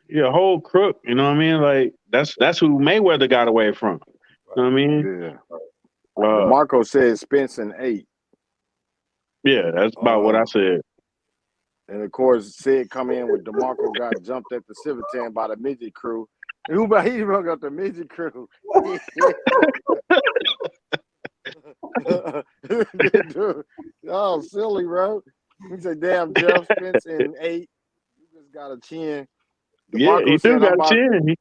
You're a whole crook. You know what I mean? Like, that's who Mayweather got away from. You know what I mean? Yeah. DeMarco said Spence in 8. Yeah, that's about what I said. And of course, Sid come in with DeMarco got jumped at the Civitan by the midget crew. He broke up the midget crew. Oh, silly, bro. He said, damn, Jeff Spence in 8. You just got a chin. DeMarco He said, still got a chin.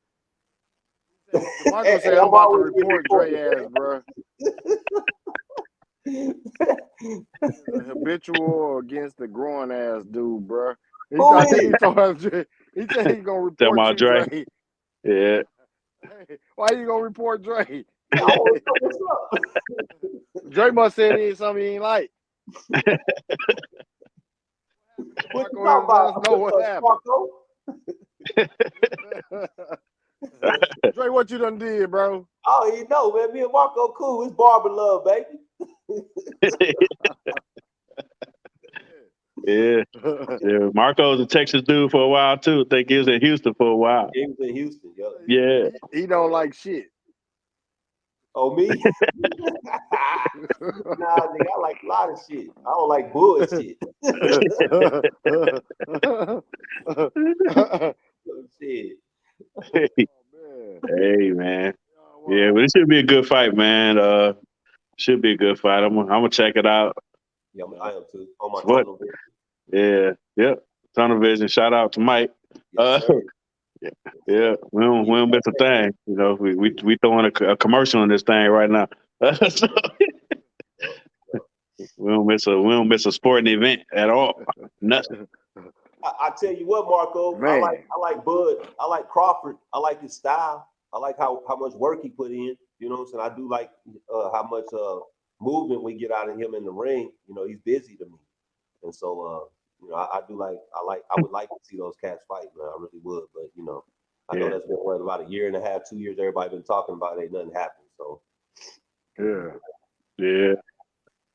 DeMarco said, I'm about to report Dre ass, bro. Habitual against the growing ass dude, bro. I think he told us, he said he's gonna report you, Dre. Yeah. Hey, why you gonna report Dre? Dre must say it ain't something he ain't like. What you Marco, let us know what happened. Dre, what you done did, bro? Oh, man. Me and Marco cool. It's barber love, baby. Yeah. Marco's a Texas dude for a while too. I think he was in Houston for a while. He was in Houston, yo. Yeah. He don't like shit. Oh, me? Nah, nigga, I like a lot of shit. I don't like bullshit. Shit. Hey, man. Yeah, but it should be a good fight, man. Should be a good fight. I'm gonna check it out. Yeah, I am too. On my tunnel vision. Yeah, yep. Tunnel vision. Shout out to Mike. Yes, yeah. We don't miss a thing. We throwing a commercial on this thing right now. We don't miss a sporting event at all. Nothing. I tell you what, Marco, Man. I like Bud. I like Crawford. I like his style. I like how much work he put in. You know what I'm saying? I do like how much movement we get out of him in the ring. He's busy to me. And so I would like to see those cats fight, man. I really would. But I know that's been about a year and a half, 2 years, everybody been talking about it, ain't nothing happened. So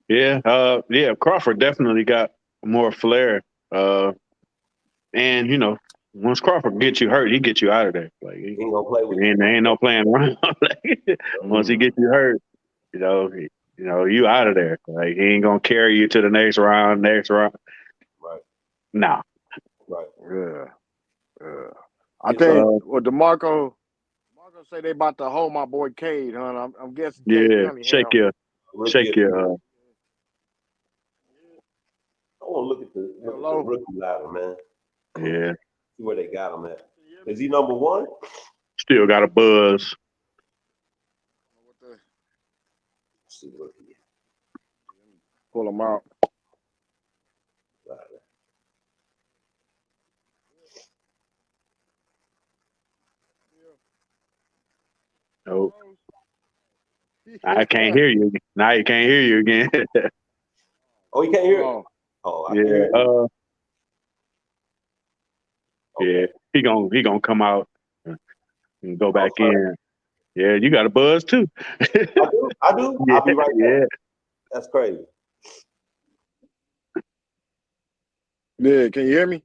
Yeah. Crawford definitely got more flair. And once Crawford gets you hurt, he gets you out of there. Like he ain't gonna play with you. Ain't no playing around. Once he gets you hurt, you out of there. Like he ain't gonna carry you to the next round. Right. Nah. Right. Yeah. I think DeMarco say they about to hold my boy Cade, huh? I'm guessing. Yeah. Shake your. I want to look at the rookie ladder, man. Yeah. See where they got him at. Is he number 1? Still got a buzz. See what he is. Pull him out. Nope. I can't hear you. Now you can't hear you again. Oh, you can't hear it? I can't hear it. Yeah, he gonna come out and go back in. Yeah, you got a buzz too. I do. I'll be right there. That's crazy. Yeah, can you hear me?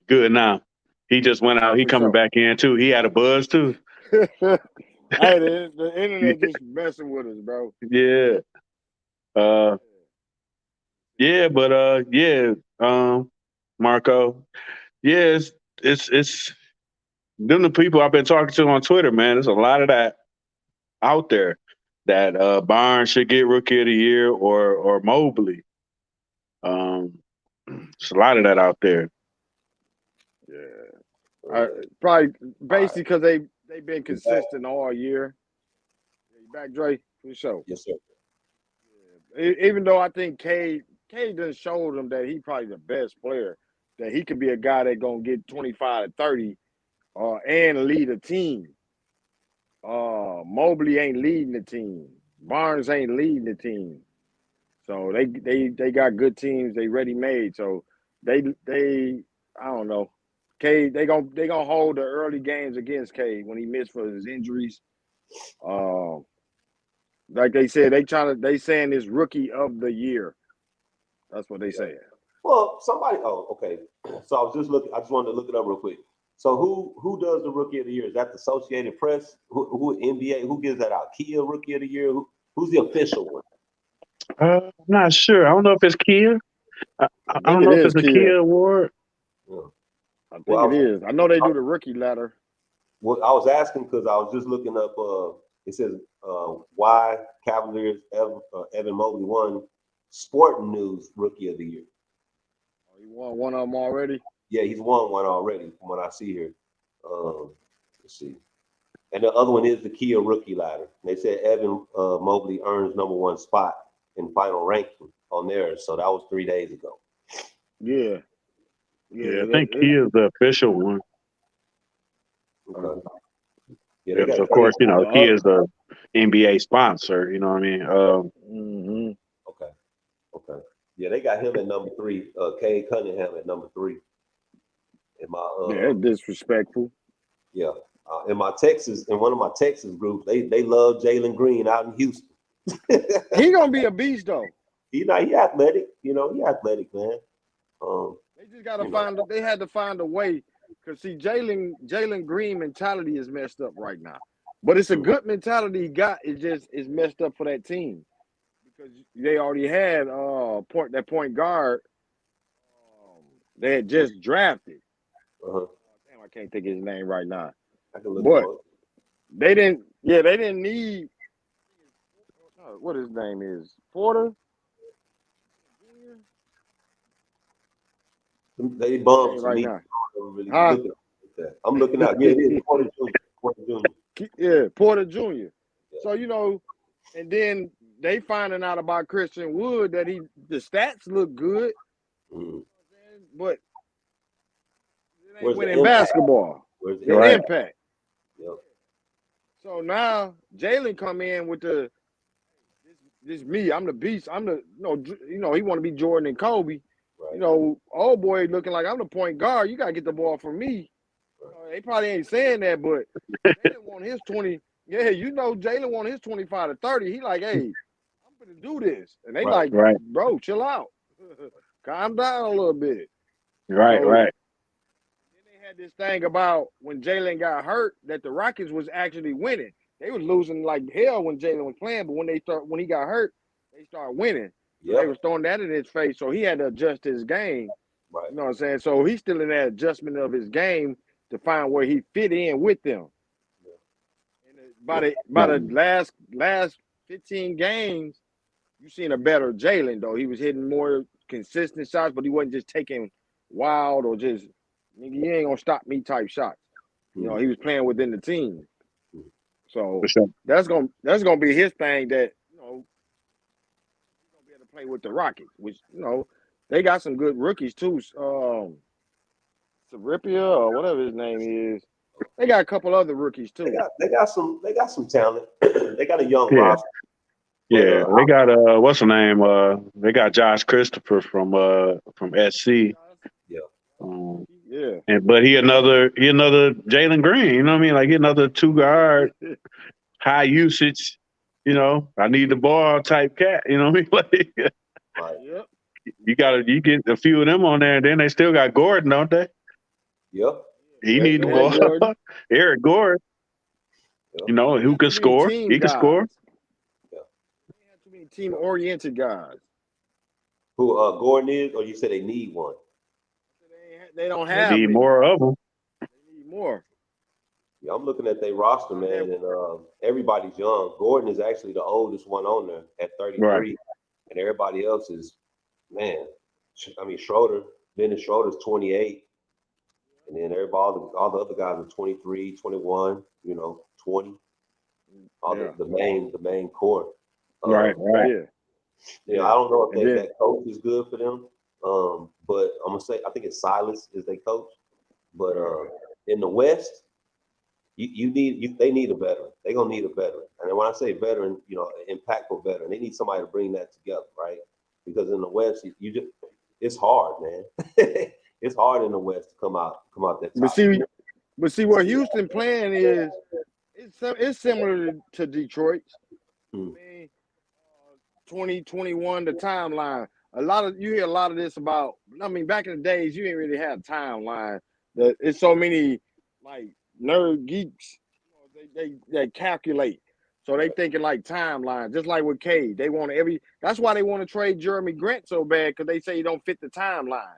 Good now. He just went out. He coming back in too. He had a buzz too. Hey, the internet just messing with us, bro. Yeah. Marco. Yeah, it's them the people I've been talking to on Twitter, man. There's a lot of that out there. that Barnes should get Rookie of the Year or Mobley. There's a lot of that out there. Yeah. Probably basically because they've been consistent all year. You back, Dre? For sure. Yes, sir. Even though I think Cade done showed him that he probably the best player, that he could be a guy that gonna get 25 to 30 and lead a team. Mobley ain't leading the team. Barnes ain't leading the team. So they got good teams. They ready made. So they I don't know. Cade they gonna hold the early games against Cade when he missed for his injuries. Like they said, they saying this Rookie of the Year. That's what they saying. Well, somebody. Oh, okay. So I was just looking. I just wanted to look it up real quick. So who does the Rookie of the Year? Is that the Associated Press? Who NBA? Who gives that out? Kia Rookie of the Year? Who's the official one? I'm not sure. I don't know if it's Kia. I don't know if it's a Kia award. Yeah. I think it is. I know they do the rookie ladder. Well, I was asking because I was just looking up. It says why Cavaliers Evan Mobley won Sporting News Rookie of the Year. Oh, he won one of them already? Yeah, he's won one already from what I see here. Let's see. And the other one is the Kia Rookie Ladder. They said Evan Mobley earns #1 spot in final ranking on there. So that was 3 days ago. Yeah. Yeah, I think Kia is the official one. Okay. Yeah, so of course, Kia is the NBA sponsor. You know what I mean? Okay. Yeah, they got him at #3. Cade Cunningham at #3. In my yeah, disrespectful. Yeah. In one of my Texas groups, they love Jalen Green out in Houston. He gonna be a beast though. He athletic. He athletic, man. They just gotta they had to find a way. Because see, Jalen Green mentality is messed up right now. But it's a good mentality he got. It just is messed up for that team. Because they already had that point guard they had just drafted. Damn, I can't think of his name right now. But they didn't need what his name is. Porter? They bumped right me. now. Really looking at that. I'm looking out. Yeah, it is Porter Jr. Yeah, Porter Jr. Yeah. So, and then they finding out about Christian Wood that the stats look good, but it ain't winning basketball. Where's the impact? Yep. So now Jalen come in with this me. I'm the beast. I'm the he want to be Jordan and Kobe. Right. Old boy looking like I'm the point guard. You gotta get the ball from me. Right. They probably ain't saying that, but Jalen want his 20. Yeah, Jalen want his 25 to 30. He like, hey, I'm gonna do this, and they bro, chill out, calm down a little bit. Right. Then they had this thing about when Jalen got hurt that the Rockets was actually winning. They was losing like hell when Jalen was playing, but when he got hurt, they started winning. Yep. They was throwing that in his face, so he had to adjust his game. Right. You know what I'm saying? So he's still in that adjustment of his game to find where he fit in with them. Yeah. And by the last 15 games, you seen a better Jalen though. He was hitting more consistent shots, but he wasn't just taking wild or just you ain't gonna stop me type shots. He was playing within the team. So that's gonna be his thing that he's gonna be able to play with the Rockets, which they got some good rookies too. Saripia or whatever his name is. They got a couple other rookies too. They got some talent. They got a young roster. Yeah, they got what's the name? They got Josh Christopher from SC. Yeah. But he another Jalen Green. You know what I mean? Like he another 2-guard, high usage. I need the ball type cat. You know what I mean? Yep. You get a few of them on there, and then they still got Gordon, don't they? Yep. He need the ball. Eric Gordon. Yep. Who can score? He can score. Yeah. They have too many team-oriented guys. Who Gordon is, or you said they need one? They don't have. They need more of them. They need more. Yeah, I'm looking at their roster, man, and everybody's young. Gordon is actually the oldest one on there at 33, Right. and everybody else is, man. I mean, Dennis Schroeder's 28, and then all the other guys are 23, 21, 20. All Yeah. the main core. Right. Yeah. I don't know And if then- that coach is good for them. But I'm gonna say I think it's Silas is their coach. But in the West, they need a veteran. They're gonna need a veteran. And when I say veteran, impactful veteran, they need somebody to bring that together, right? Because in the West, it's hard, man. It's hard in the West to come out that top. But see what Houston playing is it's similar to Detroit's. I mean, 2021, the timeline. You hear a lot of this about. I mean, back in the days, you didn't really have timeline. It's so many like nerd geeks. They calculate, so they thinking like timeline, just like with Cade. They want That's why they want to trade Jeremy Grant so bad because they say he don't fit the timeline.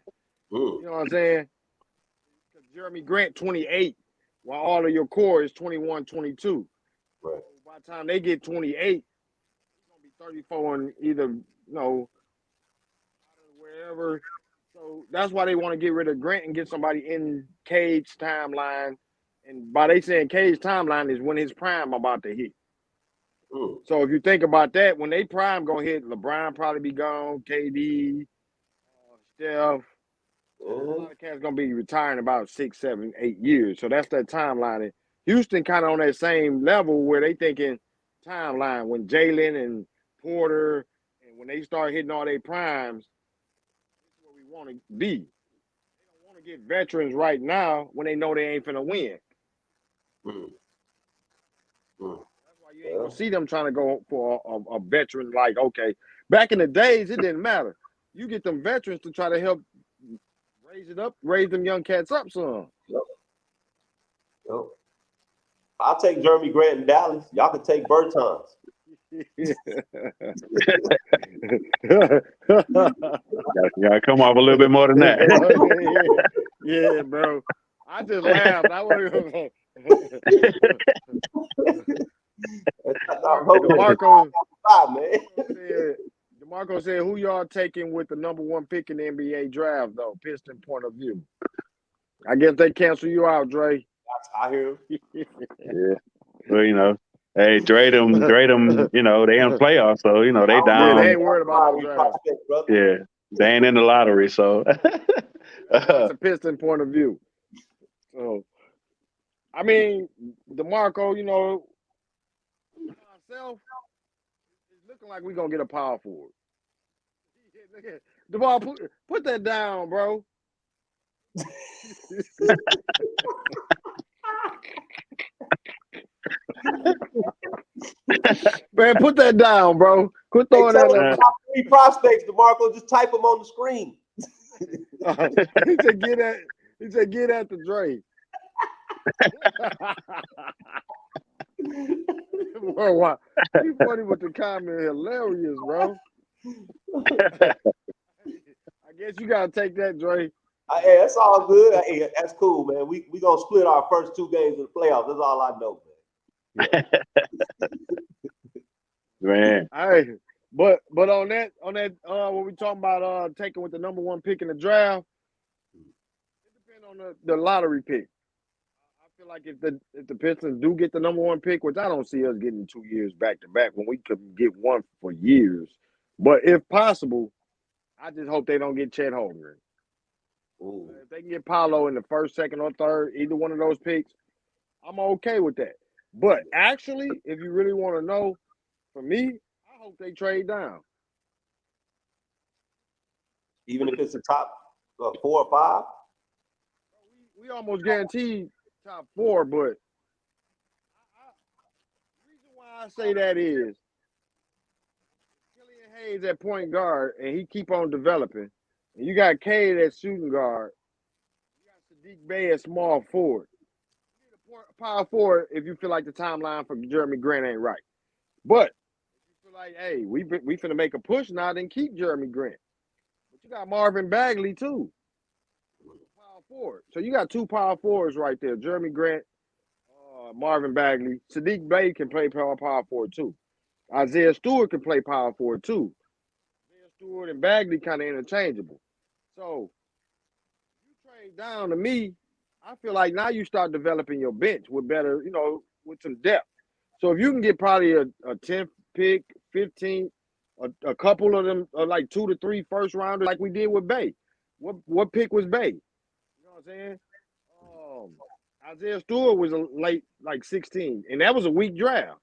You know what I'm saying? Jeremy Grant 28, while all of your core is 21, 22. Right. So by the time they get 28, he's gonna be 34 and either wherever. So that's why they want to get rid of Grant and get somebody in Cade's timeline. And by they saying Cade's timeline is when his prime about to hit. So if you think about that, when they prime gonna hit, LeBron probably be gone, KD, Steph. A lot of cats gonna be retiring about 6, 7, 8 years. So that's that timeline. And Houston kind of on that same level where they thinking timeline when Jalen and Porter and when they start hitting all their primes, this is where we want to be. They don't want to get veterans right now when they know they ain't finna win. That's why you ain't gonna see them trying to go for a veteran. Like, okay, back in the days, it didn't matter. You get them veterans to try to help raise them young cats up some. Yep. I'll take Jeremy Grant in Dallas. Y'all can take Bertans. You gotta come off a little bit more than that. Yeah, bro. I just laughed. I wasn't DeMarco said, who y'all taking with the number 1 pick in the NBA draft, though? Piston point of view. I guess they cancel you out, Dre. I hear him. Yeah. Well, hey, Dre them, they in playoffs, so they down. Yeah, they ain't worried about the draft. Yeah, they ain't in the lottery, so that's a Piston point of view. So, I mean, DeMarco, myself, it's looking like we're gonna get a power forward. DeMar, put that down, bro. Man, put that down, bro. Quit throwing that up. Top 3 prospects, DeMarco. Just type them on the screen. He said, get at the Dre. Bro, wow. You funny with the comment. Hilarious, bro. I guess you gotta take that, Dre. Hey, that's all good. Hey, that's cool, man. We gonna split our first 2 games in the playoffs. That's all I know, man. Man. Hey, but on that, when we talking about taking with the number 1 pick in the draft, it depends on the lottery pick. I feel like if the Pistons do get the number 1 pick, which I don't see us getting 2 years back to back when we could get one for years, but if possible, I just hope they don't get Chet Holmgren. If they can get Paolo in the first, second, or third, either one of those picks, I'm okay with that. But actually, if you really want to know, for me, I hope they trade down. Even if it's the top 4 or 5? We almost guaranteed top 4, but the reason why I say that is Killian Hayes at point guard, and he keep on developing. And you got Cade at shooting guard. You got Sadiq Bey at small forward. You need a power forward if you feel like the timeline for Jeremy Grant ain't right. But if you feel like, hey, we finna make a push now, then keep Jeremy Grant. But you got Marvin Bagley too. Power forward. So you got 2 power forwards right there. Jeremy Grant, Marvin Bagley. Sadiq Bey can play power forward too. Isaiah Stewart can play power forward too. Isaiah Stewart and Bagley kind of interchangeable. So you trade down to me, I feel like now you start developing your bench with better, with some depth. So if you can get probably a 10th pick, 15th, a couple of them, like 2 to 3 first rounders, like we did with Bay. What pick was Bay? You know what I'm saying? Isaiah Stewart was a late, like 16, and that was a weak draft.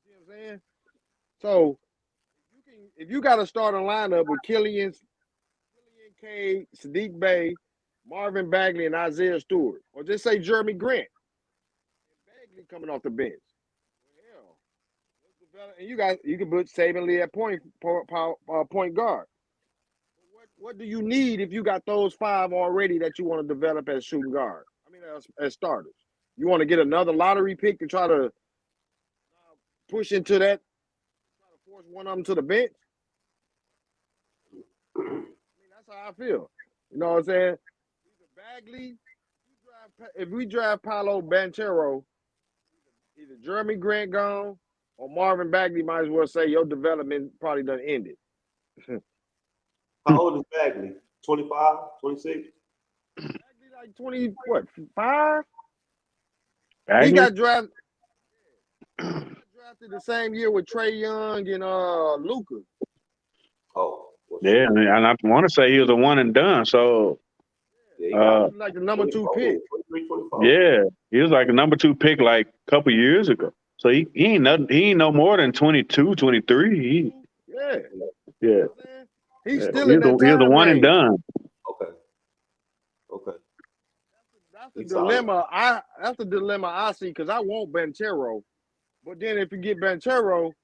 You see what I'm saying? So if you got to start a lineup with Killian Cade, Sadiq Bey, Marvin Bagley, and Isaiah Stewart, or just say Jeremy Grant and Bagley coming off the bench. Hell, and you can put Saban Lee at point guard. What do you need if you got those 5 already that you want to develop as shooting guard? I mean, as starters. You want to get another lottery pick to try to push into that, try to force one of them to the bench? I mean, that's how I feel. You know what I'm saying? Either Bagley, if we draft Paolo Banchero, either Jeremy Grant gone or Marvin Bagley might as well say your development probably done ended. How old is Bagley? 25, 26? Bagley like 20, what, 5? Bagley? He got drafted the same year with Trae Young and Luka. Oh. Yeah, and I want to say he was a one and done. So, like the number 2 pick. 23, yeah, he was like a number 2 pick like a couple years ago. So he ain't no more than 22, 23. Yeah. He's still in that time he was a one range. and done. Okay. That's the dilemma. That's the dilemma I see because I want Banchero, but then if you get Banchero, what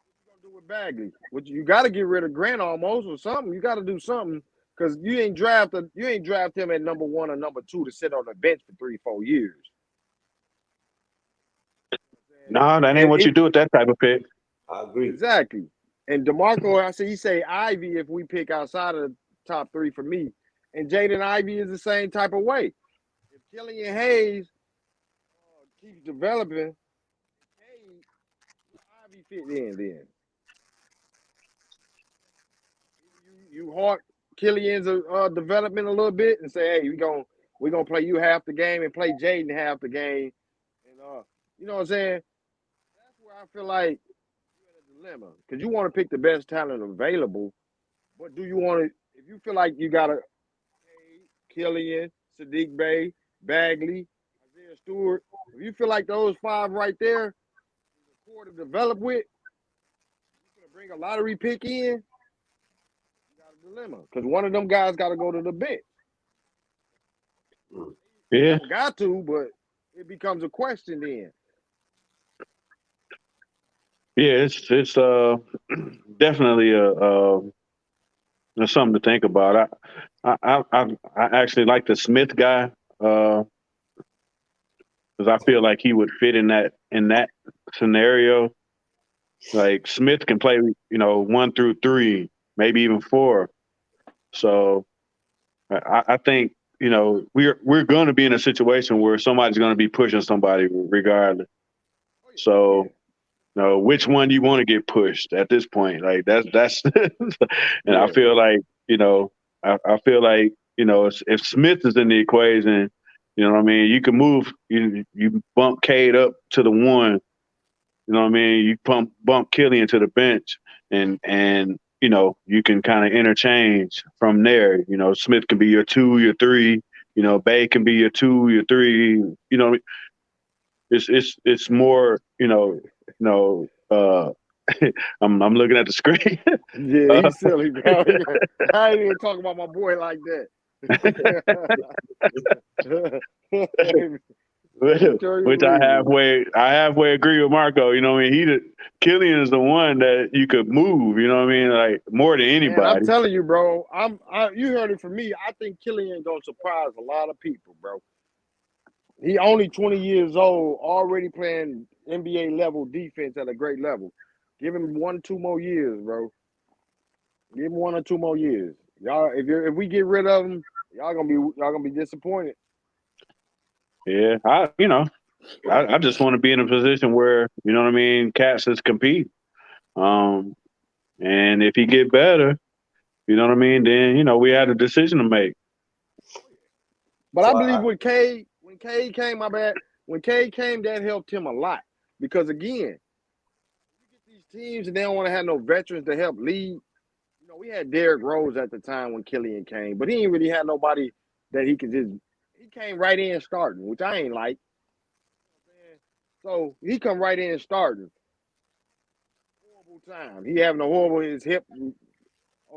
you gonna do with Bagley? You got to get rid of Grant almost or something. You got to do something because you ain't draft him at number 1 or number 2 to sit on the bench for 3-4 years. No, that ain't what you do with that type of pick. I agree. Exactly. And DeMarco, he say Ivy if we pick outside of the top 3 for me. And Jaden Ivey is the same type of way. If Killian Hayes keeps developing, Ivy fit in then. You halt Killian's development a little bit and say, hey, we're gonna play you half the game and play Jaden half the game. And you know what I'm saying? That's where I feel like you're in a dilemma. Because you want to pick the best talent available, but do you want to, if you feel like you gotta Killian, Sadiq Bey, Bagley, Isaiah Stewart. If you feel like those 5 right there is a core to develop with, you're going to bring a lottery pick in, you got a dilemma. Because one of them guys got to go to the bench. Yeah. Got to, but it becomes a question then. Yeah, it's definitely there's something to think about. I actually like the Smith guy because I feel like he would fit in that scenario. Like Smith can play, 1 through 3, maybe even 4. So I think we're going to be in a situation where somebody's going to be pushing somebody regardless. So. No, which one do you want to get pushed at this point? Like that's, and I feel like I feel like if Smith is in the equation, you know what I mean. You can move, you bump Cade up to the 1, you know what I mean. You bump Killian to the bench, and you can kind of interchange from there. Smith can be your 2, your 3. Bay can be your 2, your 3. It's more, I'm looking at the screen. Yeah, he's silly, bro. I ain't even talking about my boy like that. Which I halfway agree with Marco. You know what I mean? Killian is the one that you could move, you know what I mean? Like more than anybody. Man, I'm telling you, bro. You heard it from me. I think Killian gonna surprise a lot of people, bro. He only 20 years old, already playing NBA level defense at a great level. Give him 1-2 more years, bro. Give him 1 or 2 more years. Y'all, if we get rid of him, y'all gonna be disappointed. Yeah, I just want to be in a position where, you know what I mean, cats is compete. And if he get better, you know what I mean, then, we had a decision to make. But So I believe when Cade came, my bad, when Cade came, that helped him a lot. Because again, you get these teams and they don't want to have no veterans to help lead. You know, we had Derrick Rose at the time when Killian came, but he ain't really had nobody that he could just. He came right in starting, which I ain't like. So he come right in starting. Horrible time. He having a horrible his hip.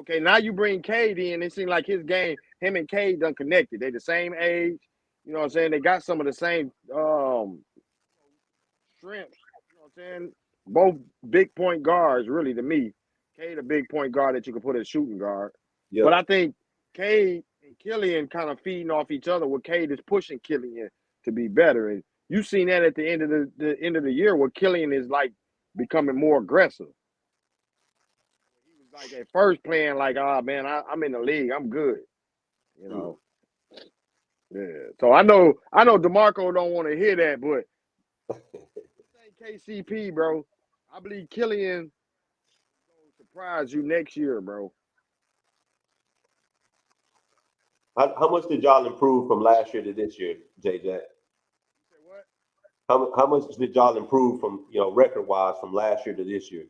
Okay, now you bring Cade in. It seems like his game, him and Cade done connected. They the same age. You know what I'm saying? They got some of the same strengths. You know what I'm saying? Both big point guards, really, to me. Cade a big point guard that you can put as shooting guard. yeah, But I think Cade and Killian kind of feeding off each other where Cade is pushing Killian to be better. And you've seen that at the end of the end of the year where Killian is like becoming more aggressive. He was like at first playing like, oh man, I'm in the league. I'm good. You know. Yeah. So I know DeMarco don't want to hear that, but KCP, bro. I believe Killian will surprise you next year, bro. How much did y'all improve from last year to this year, JJ? What? How much did y'all improve from record wise from last year to this year?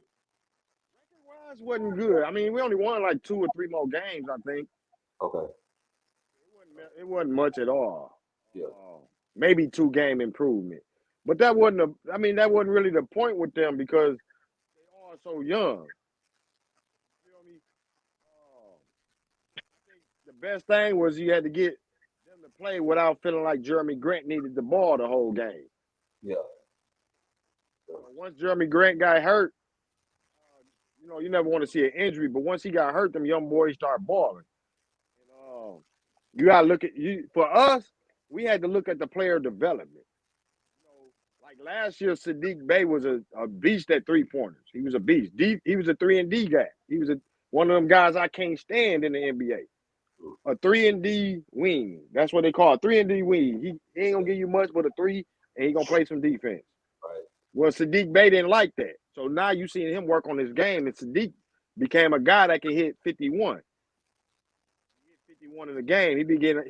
Record-wise wasn't good. I mean, we only won like 2 or 3 more games, I think. Okay. It wasn't much at all. Yeah. Maybe 2-game improvement. But that wasn't that wasn't really the point with them because they are so young. You feel me? I think the best thing was you had to get them to play without feeling like Jeremy Grant needed the ball the whole game. Yeah. Once Jeremy Grant got hurt, you never want to see an injury, but once he got hurt, them young boys start balling. And, you got to look at you. For us, we had to look at the player development. Like last year, Sadiq Bey was a beast at 3-pointers. He was a beast. He was a 3-and-D guy. He was one of them guys I can't stand in the NBA. A 3-and-D wing. That's what they call a 3-and-D wing. He ain't gonna give you much but a 3, and he gonna play some defense. Right. Well, Sadiq Bey didn't like that. So now you seeing him work on his game, and Sadiq became a guy that can hit 51. He hit 51 in the game. He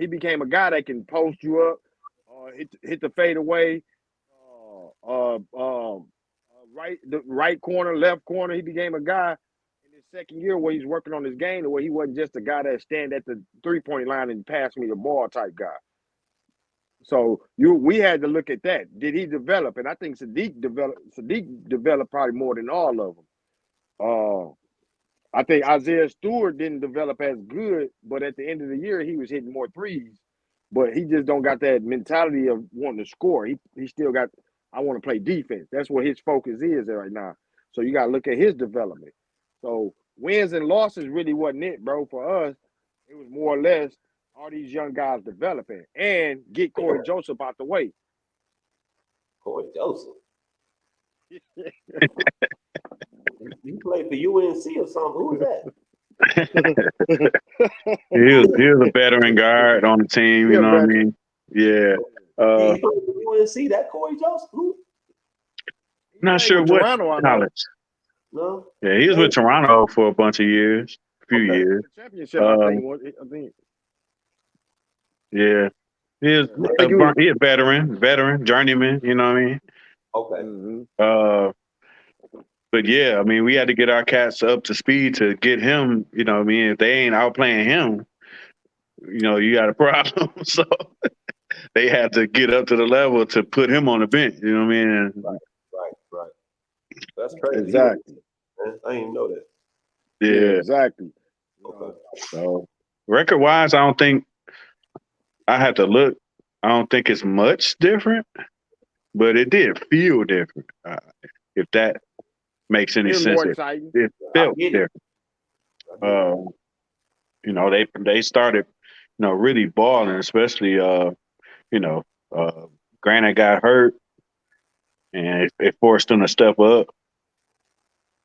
became a guy that can post you up, hit the fadeaway, right corner, left corner. He became a guy in his second year where he's working on his game, where he wasn't just a guy that stand at the 3-point line and pass me the ball type guy. So we had to look at that. Did he develop? And I think Sadiq developed probably more than all of them. I think Isaiah Stewart didn't develop as good, but at the end of the year, he was hitting more threes. But he just don't got that mentality of wanting to score. He still got, I want to play defense. That's what his focus is right now. So you got to look at his development. So wins and losses really wasn't it, bro. For us, it was more or less all these young guys developing and get Corey Joseph out the way. Corey Joseph. You played for UNC or something. Who was that? he was a veteran guard on the team, you know what I mean? Yeah. He played for UNC, that Corey Joseph? Who? Not sure what college. No? Yeah, he was with Toronto for a bunch of years, a few years. Championship, I think. Yeah. He is a veteran, journeyman, you know what I mean? Okay. Mm-hmm. But yeah, I mean, we had to get our cats up to speed to get him, you know what I mean? If they ain't outplaying him, you got a problem. So they had to get up to the level to put him on the bench, you know what I mean? Right. That's crazy. Exactly. I didn't even know that. Yeah. Exactly. Okay. So record-wise, I don't think I had to look. I don't think it's much different, but it did feel different. If that makes any sense. More exciting. It felt different. They started, really balling, especially, Granite got hurt, and it forced them to step up.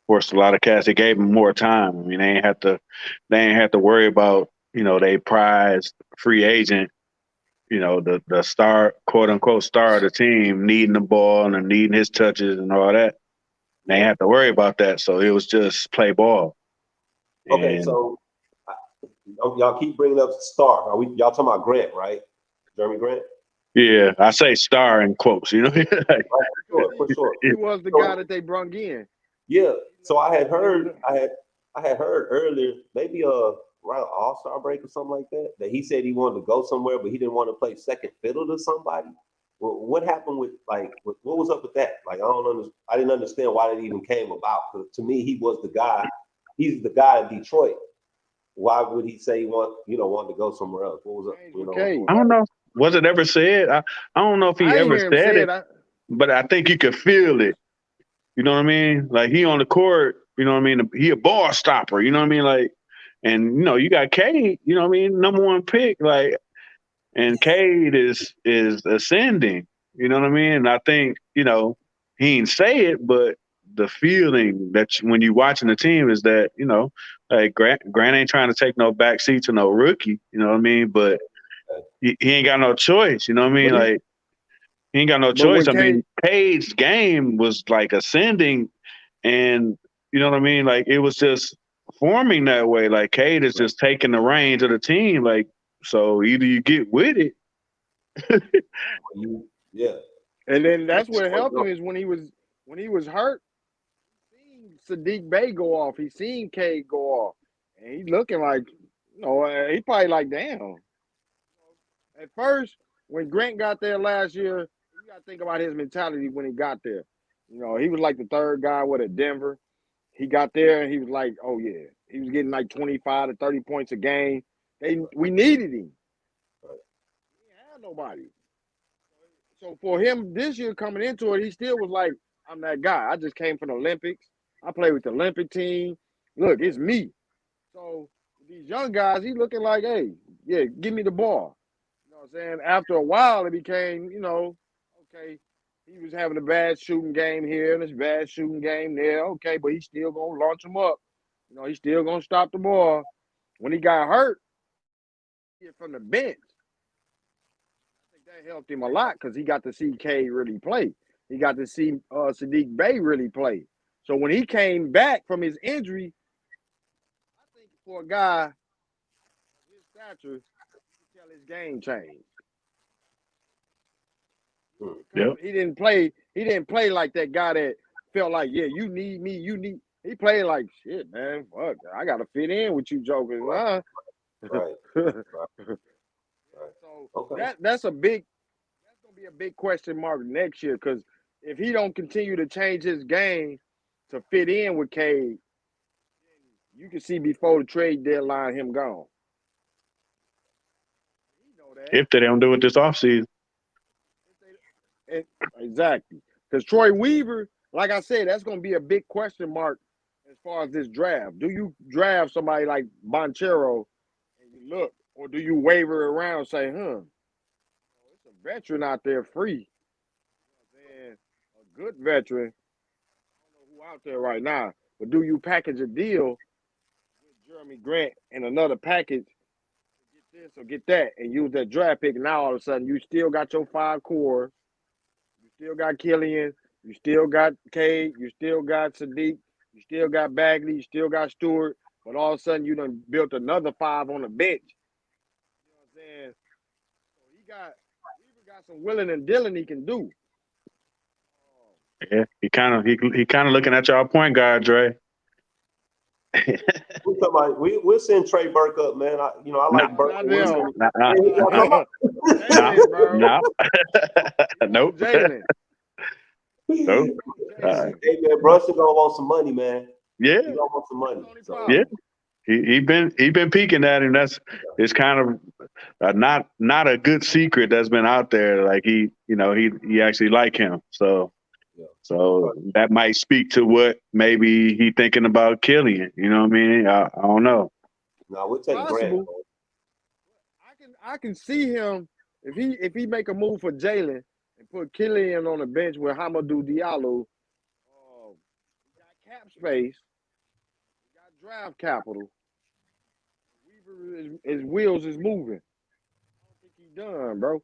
Forced a lot of cats. It gave them more time. I mean, they ain't have to worry about, they prized free agent the star, quote unquote star of the team needing the ball and needing his touches and all that. They ain't have to worry about that. So it was just play ball. Okay, And so y'all keep bringing up Star. Y'all talking about Grant, right? Jeremy Grant? yeah, I say star in quotes, For sure. He was the guy that they brung in. Yeah. So I had heard earlier, maybe around All-Star break or something like that he said he wanted to go somewhere, but he didn't want to play second fiddle to somebody. Well, what happened with what was up with that? Like I didn't understand why that even came about. Because to me, he was the guy. He's the guy in Detroit. Why would he say he wanted to go somewhere else? What was up? Okay. I don't know. Was it ever said? I don't know if he I ain't ever hear him said say it, it. but I think you could feel it. You know what I mean? Like he on the court, you know what I mean? He a ball stopper, you know what I mean? Like, and you got Cade, you know what I mean? Number one pick, like, and Cade is ascending, you know what I mean? And I think, he didn't say it, but the feeling that when you watching the team is that, like Grant ain't trying to take no backseat to no rookie, you know what I mean? But he ain't got no choice, you know what I mean? Like, he ain't got no But choice. when I Cade, mean, Cade's game was like ascending, and you know what I mean? Like it was just forming that way. Like Cade is just taking the reins of the team. Like, so either you get with it. Yeah. and then that's what helped him is when he was hurt. He seen Sadiq Bey go off. He seen Cade go off, and he's looking like, he probably like, damn. At first, when Grant got there last year, you got to think about his mentality when he got there. He was like the third guy with a Denver. He got there and he was like, oh yeah, he was getting like 25 to 30 points a game. We needed him. He didn't have nobody. So for him this year coming into it, he still was like, I'm that guy. I just came from the Olympics. I played with the Olympic team. Look, it's me. So these young guys, he looking like, hey, yeah, give me the ball. You know what I'm saying? After a while, it became, okay, he was having a bad shooting game here and a bad shooting game there. Okay, but he's still going to launch him up. He's still going to stop the ball. When he got hurt, from the bench, I think that helped him a lot because he got to see K really play. He got to see Sadiq Bey really play. So when he came back from his injury, I think for a guy of his stature, you can tell his game changed. Yep. He didn't play. He didn't play like that guy that felt like, yeah, you need me. You need. He played like, shit, man. Fuck, I gotta fit in with you jokers, huh? Right. So Okay. that's gonna be a big question mark next year because if he don't continue to change his game to fit in with Cade, you can see before the trade deadline him gone. He know that. If they don't do it this offseason. Exactly. Because Troy Weaver, like I said, that's going to be a big question mark as far as this draft. Do you draft somebody like Bonchero and you look, or do you waver around and say, it's a veteran out there free? A good veteran. I don't know who out there right now, but do you package a deal with Jeremy Grant and another package, get this or get that, and use that draft pick? Now all of a sudden you still got your 5 core. You still got Killian. You still got Cade. You still got Sadiq. You still got Bagley. You still got Stewart. But all of a sudden, you done built another 5 on the bench. You know what I'm saying? So he got some willing and dealing he can do. Yeah, he kind of looking at y'all point guard, Dre. We'll send Trey Burke up, man. I No, like Burke. Not them. no, Jalen, bro. no, nope, Jalen. nope. Hey man, Brunson gonna want some money, man. Yeah, He gonna want some money. So, yeah. He been peeking at him. It's kind of not a good secret that's been out there. Like he actually like him. So that might speak to what maybe he thinking about Killian. You know what I mean? I don't know. No, we'll take Grant. I can see him if he make a move for Jalen and put Killian on the bench with Hamadou Diallo. He got cap space. He got draft capital. Weaver, his wheels is moving. I don't think he done, bro.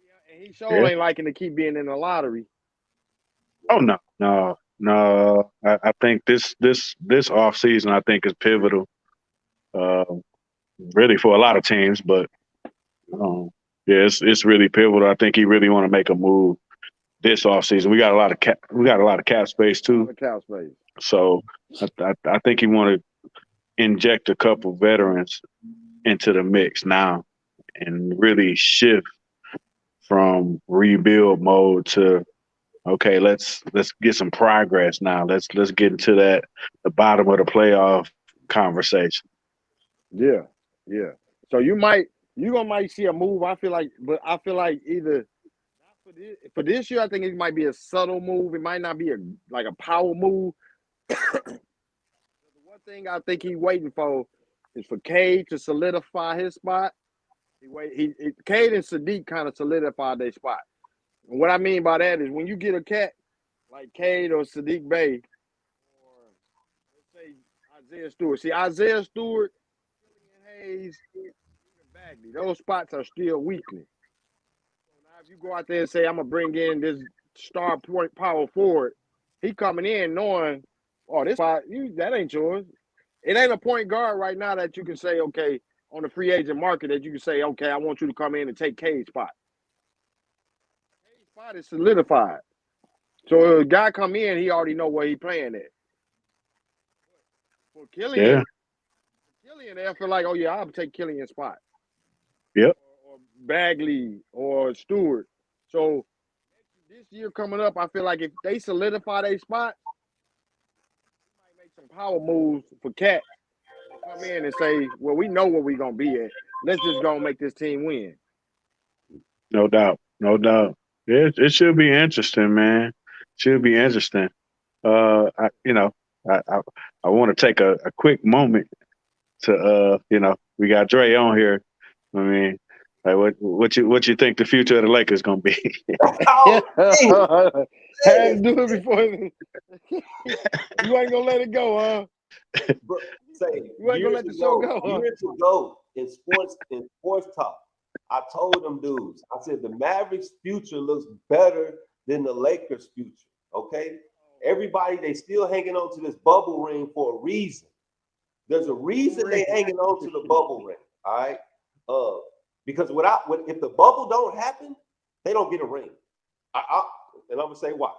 Yeah, and he sure ain't liking to keep being in the lottery. Oh no. I think this off season I think is pivotal, uh, really for a lot of teams. But yeah, it's really pivotal. I think he really want to make a move this off season. We got a lot of cap space too. The cap space. So I think he want to inject a couple veterans into the mix now and really shift from rebuild mode to okay, let's get some progress now. Let's get into the bottom of the playoff conversation. Yeah. So you might see a move. I feel like either for this year, I think it might be a subtle move. It might not be a power move. The one thing I think he's waiting for is for Cade to solidify his spot. Cade and Sadiq kind of solidified their spot. And what I mean by that is when you get a cat like Cade or Sadiq Bey, or let's say Isaiah Stewart. See, Isaiah Stewart, Killian Hayes, even Bagley, those spots are still weakness. So now if you go out there and say, I'm going to bring in this star point power forward, he coming in knowing, oh, this spot, that ain't yours. It ain't a point guard right now that you can say, okay, on the free agent market that you can say, okay, I want you to come in and take Cade's spot. Cade's spot is solidified. So if a guy come in, he already know where he playing at. For Killian, they feel like, oh yeah, I'll take Killian's spot. Yep. Or Bagley or Stewart. So this year coming up, I feel like if they solidify their spot, they might make some power moves for Cat. Come in and say, well, we know where we're gonna be at. Let's just go and make this team win. No doubt. It should be interesting, man. Should be interesting. I want to take a quick moment to we got Dre on here. I mean, like what you think the future of the Lakers gonna be? Had to do it before. You ain't gonna let it go, huh? Bro, you ain't gonna let the show go, huh? Years ago in sports talk, I told them dudes, I said the Mavericks' future looks better than the Lakers' future. Okay, everybody they still hanging on to this bubble ring for a reason. There's a reason they hanging on to the bubble ring. All right, because if the bubble don't happen, they don't get a ring. And I'm gonna say why.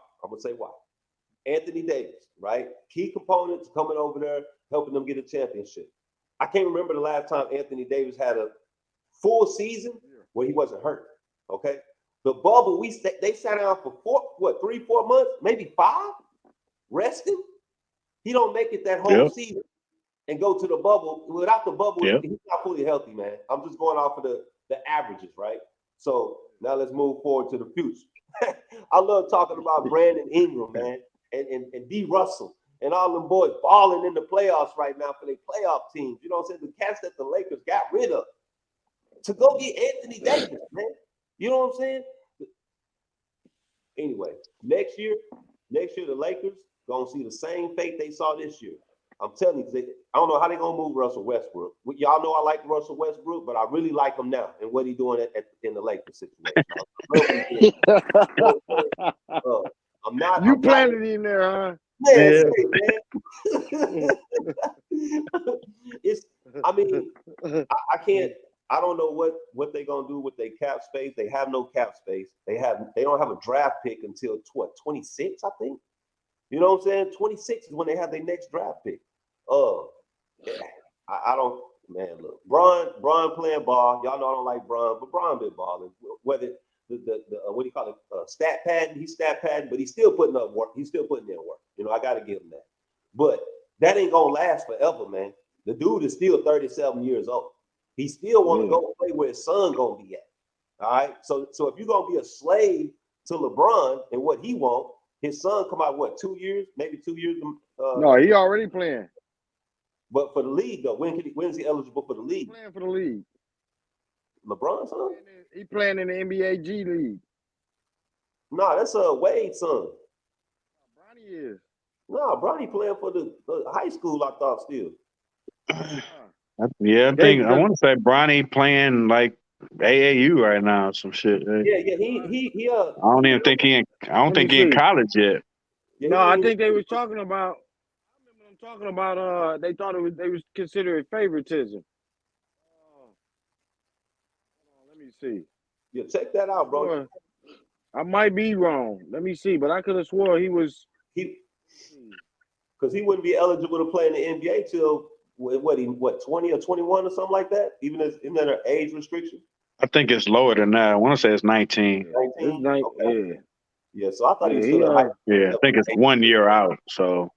Anthony Davis, right? Key components coming over there, helping them get a championship. I can't remember the last time Anthony Davis had a full season where he wasn't hurt. Okay, the bubble they sat down for 3-4 months, maybe 5, resting. He don't make it that whole season and go to the bubble. Without the bubble, he's not fully healthy, man. I'm just going off of the averages, right? So now let's move forward to the future. I love talking about Brandon Ingram, man, and D. Russell and all them boys balling in the playoffs right now for their playoff teams. You know what I'm saying? The cats that the Lakers got rid of to go get Anthony Davis, man. You know what I'm saying? Anyway, next year the Lakers gonna see the same fate they saw this year. I'm telling you, I don't know how they're gonna move Russell Westbrook. Y'all know I like Russell Westbrook, but I really like him now and what he's doing in the Lakers situation. I'm not. You planted in there, huh? Man. I can't. I don't know what they're gonna do with their cap space. They have no cap space. They don't have a draft pick until 26, I think. You know what I'm saying? 26 is when they have their next draft pick. I don't, man, look, Bron playing ball. Y'all know I don't like Bron, but Bron been balling. Whether the what do you call it? Stat padding, he's stat padding, but he's still putting up work. He's still putting in work. You know, I got to give him that. But that ain't gonna last forever, man. The dude is still 37 years old. He still want to go play where his son gonna be at. All right. So if you're gonna be a slave to LeBron and what he want, his son come out what 2 years, maybe 2 years. No, he already playing. But for the league though, when's he eligible for the league? He's playing for the league. LeBron's son? He playing in the NBA G League. Nah, that's Wade's son. Bronny is. Nah, Bronny playing for the high school. I thought still. I want to say Bronny playing like AAU right now, some shit. Yeah, he I don't even think he in. I don't Let me think he in see. college yet. yeah, No, he I ain't think they was talking about. I remember them talking about. They thought they was considering favoritism. Hold on, let me see. yeah, check that out, bro. Swore, I might be wrong. Let me see, but I could have swore he was. He because he wouldn't be eligible to play in the NBA till what 20 or 21 or something like that. Even at an age restriction. I think it's lower than that. I want to say it's 19. It's 19. night. Okay. Yeah, Yeah, so I thought he yeah. was He still in high school. Yeah, I think it's 1 year out. So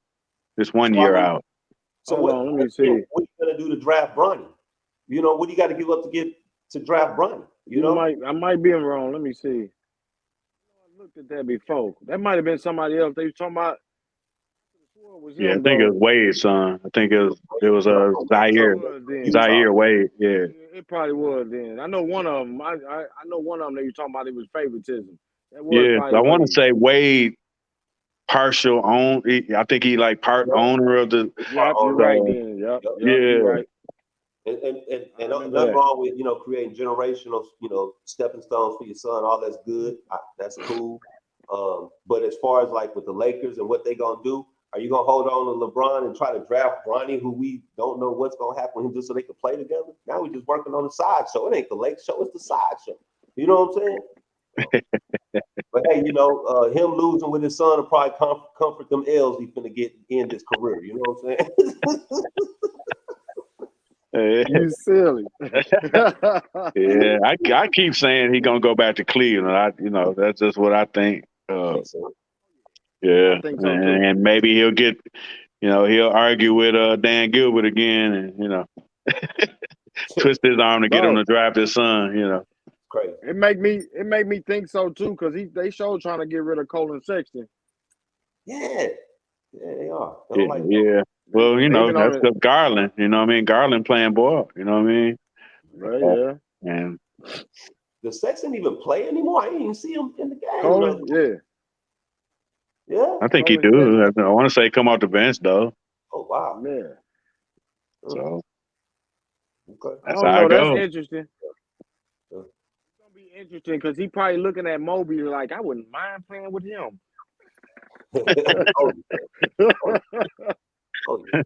it's 1 So I year mean, out. so Hold on, let me see. what are you gonna do to draft Bronny? You know, what do you got to give up to draft Bronny? You know? I might be wrong. Let me see. I looked at that before. That might have been somebody else. They was talking about. I swore it was Yeah, I him think it though. was Wade's son. I think it was It Zaire. was then. Utah. Zaire Wade. Yeah. It probably was then. I know one of them. I know one of them. They were talking about it was favoritism. That was Yeah. probably I want to Wade. say Wade partial own. I think he like part owner of the. Yep, you're right So then. Yep, Yep. you're yeah. right. I remember Nothing that. wrong with creating generational stepping stones for your son. All that's good. That's cool. But as far as like with the Lakers and what they gonna do, are you gonna hold on to LeBron and try to draft Bronny, who we don't know what's gonna happen with him, just so they can play together? Now we're just working on the side show. It ain't the Lakers show, it's the side show. You know what I'm saying? But hey, him losing with his son will probably comfort them L's he's gonna get in his career. You know what I'm saying? You silly. Yeah, I keep saying he gonna go back to Cleveland. That's just what I think. Makes sense. Yeah, I think so too. and maybe he'll get, he'll argue with Dan Gilbert again, and twist his arm to get him Bro, to draft his son. Crazy. it make me think so too, because they showed trying to get rid of Colin Sexton. Yeah, they are. They don't like Yeah. Well, Even on that's it. the Garland. You know what I mean? Garland playing ball. You know what I mean? Right, yeah. And Does Sexton even play anymore? I didn't even see him in the game. Colin, yeah. Yeah. I think he Colin do. Sexton. I want to say come off the bench though. Oh wow. Yeah. So Okay. I that's don't how I know. That's go. interesting. It's gonna be interesting because he probably looking at Moby like, I wouldn't mind playing with him. Oh yeah.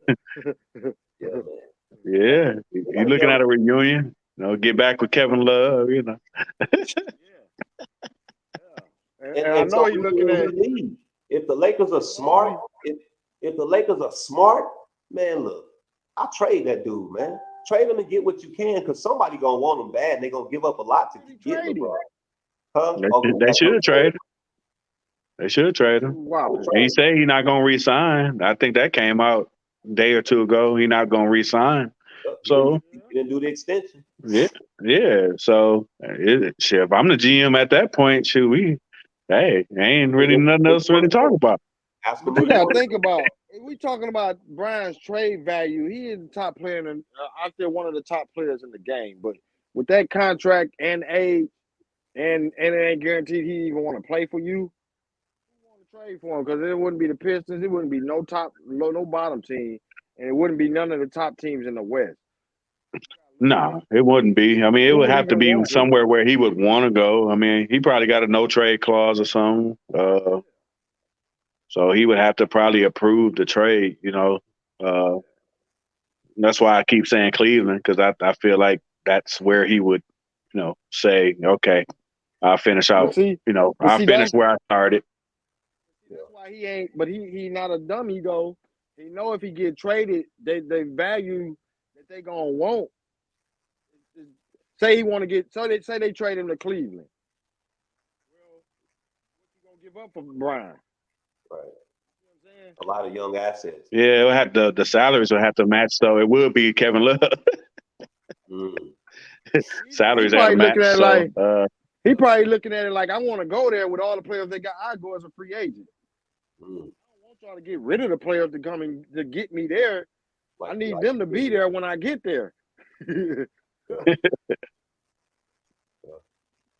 Yeah, man. Yeah, he's looking at a reunion. Get back with Kevin Love. And I know he's looking at. If the Lakers are smart, if the Lakers are smart, man, look, I trade that dude, man. Trade him and get what you can, because somebody gonna want him bad, and they gonna give up a lot to get LeBron. Huh? They should trade him. They should trade him. Wow. He said he's not gonna resign. I think that came out a day or two ago. He's not gonna resign. So he didn't do the extension. Yeah. So if I'm the GM at that point, ain't really nothing else to really talk about. But you gotta think about. We talking about Brian's trade value. He is the top player out there, one of the top players in the game. But with that contract and age, and it ain't guaranteed he even want to play for you. You want to trade for him because it wouldn't be the Pistons. It wouldn't be no bottom team, and it wouldn't be none of the top teams in the West. No, it wouldn't be. I mean, it would have to be somewhere where he would want to go. I mean, he probably got a no trade clause or something. So he would have to probably approve the trade, That's why I keep saying Cleveland, because I feel like that's where he would, say, okay, I'll finish out. I'll finish where I started. That's why he ain't. But he not a dummy though. He know if he get traded, they value that they gonna want. Say he want to get. So they say they trade him to Cleveland. Well, what you gonna give up for Brian? Right. A lot of young assets. Yeah, it would have the salaries would have to match, so it would be Kevin Love. Salaries have to match. He probably looking at it like, I want to go there with all the players they got. I go as a free agent. I don't want y'all to get rid of the players to come and to get me there. I need them to be there when I get there.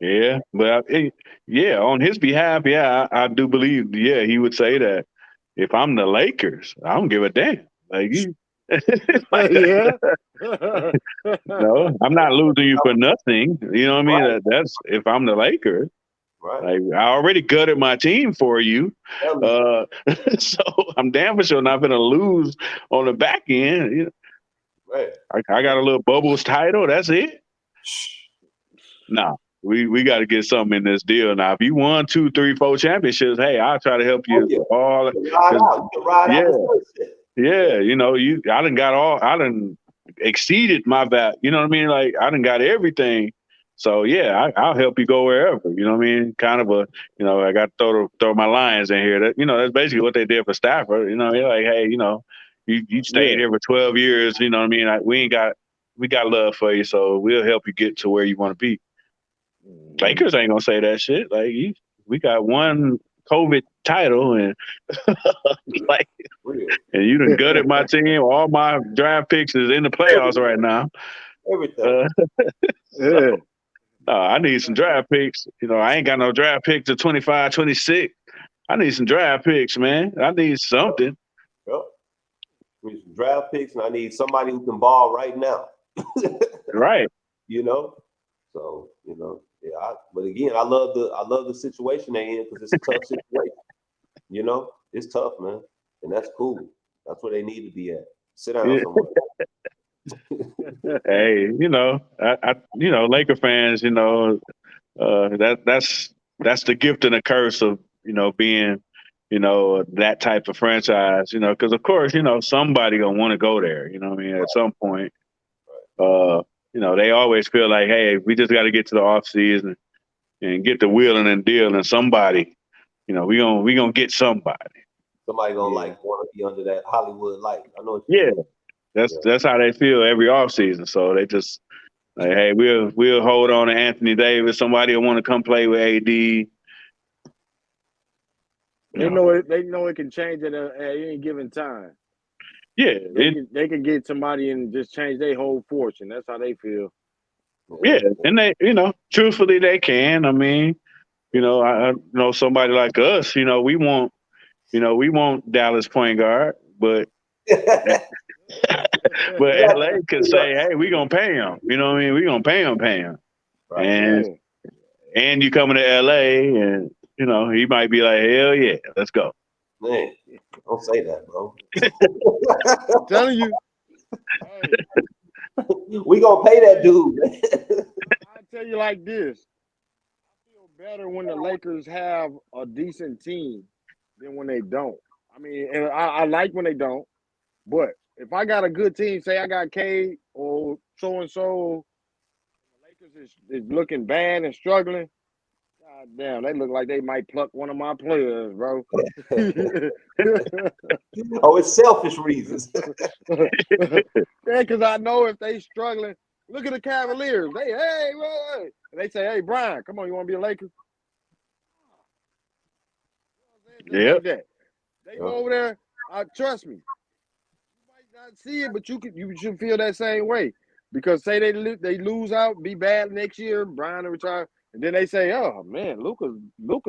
Yeah, but on his behalf, I do believe, he would say that if I'm the Lakers, I don't give a damn. Like Like, Yeah. no, I'm not losing you for nothing. You know what I mean? Right. That's if I'm the Lakers. Right. Like I already gutted my team for you. So I'm damn for sure not gonna lose on the back end. You know, Right. I got a little bubbles title. That's it. No, we got to get something in this deal now. If you won 2, 3, 4 championships, hey, I'll try to help Oh, you yeah. all. You can ride out. You can ride Yeah, out the sunset. yeah. You know, I done exceeded my value. You know what I mean? Like I done got everything. So yeah, I'll help you go wherever. You know what I mean? Kind of a, you know, I got to throw my Lions in here. That, you know, that's basically what they did for Stafford. You know, they're like, hey, you know, you stayed Yeah. here for 12 years. You know what I mean? We got love for you, so we'll help you get to where you want to be. Lakers ain't gonna say that shit. Like we got one COVID title and like, Real. and you done gutted my team. All my draft picks is in the playoffs right now. Everything. Yeah. I need some draft picks. You know, I ain't got no draft picks to 25, 26. I need some draft picks, man. I need something. Yep. We need some draft picks, and I need somebody who can ball right now. Right. You know, so you know, yeah. But again, I love the situation they're in because it's a tough situation. You know, it's tough, man, and that's cool. That's where they need to be at. Sit down Yeah. somewhere. Hey, you know, you know, Laker fans, you know, that's the gift and the curse of, you know, being, you know, that type of franchise, you know, because of course, you know, somebody gonna want to go there, you know what I mean, at some point. You know, they always feel like, hey, we just got to get to the off season and get the wheeling and dealing. Somebody, you know, we gonna get somebody. Somebody gonna like want to be under that Hollywood light. I know what you Yeah, mean. that's how they feel every off season. So they just like, hey, we'll hold on to Anthony Davis. Somebody will want to come play with AD. They know it. They know it can change at any given time. Yeah, They can get somebody and just change their whole fortune. That's how they feel. yeah, and they, you know, truthfully, they can. I mean, you know, I know somebody like us. You know, we want Dallas point guard, but LA could say, hey, we gonna pay him. You know what I mean? We gonna pay him, Right. and you coming to LA, and you know he might be like, hell yeah, let's go. Man, don't say that, bro. I'm telling you. Hey, We gonna pay that dude. I tell you like this. I feel better when the Lakers have a decent team than when they don't. I mean, and I like when they don't. But if I got a good team, say I got K or so and so, the Lakers is looking bad and struggling. God damn, they look like they might pluck one of my players, bro. Oh, it's selfish reasons. Yeah, because I know if they struggling, look at the Cavaliers. Hey, and they say, hey, Brian, come on, you want to be a Laker? Just Yep. like that. They go over there. Trust me. You might not see it, but you should feel that same way. Because say they lose out, be bad next year, Brian will retire, and then they say, oh man, Luka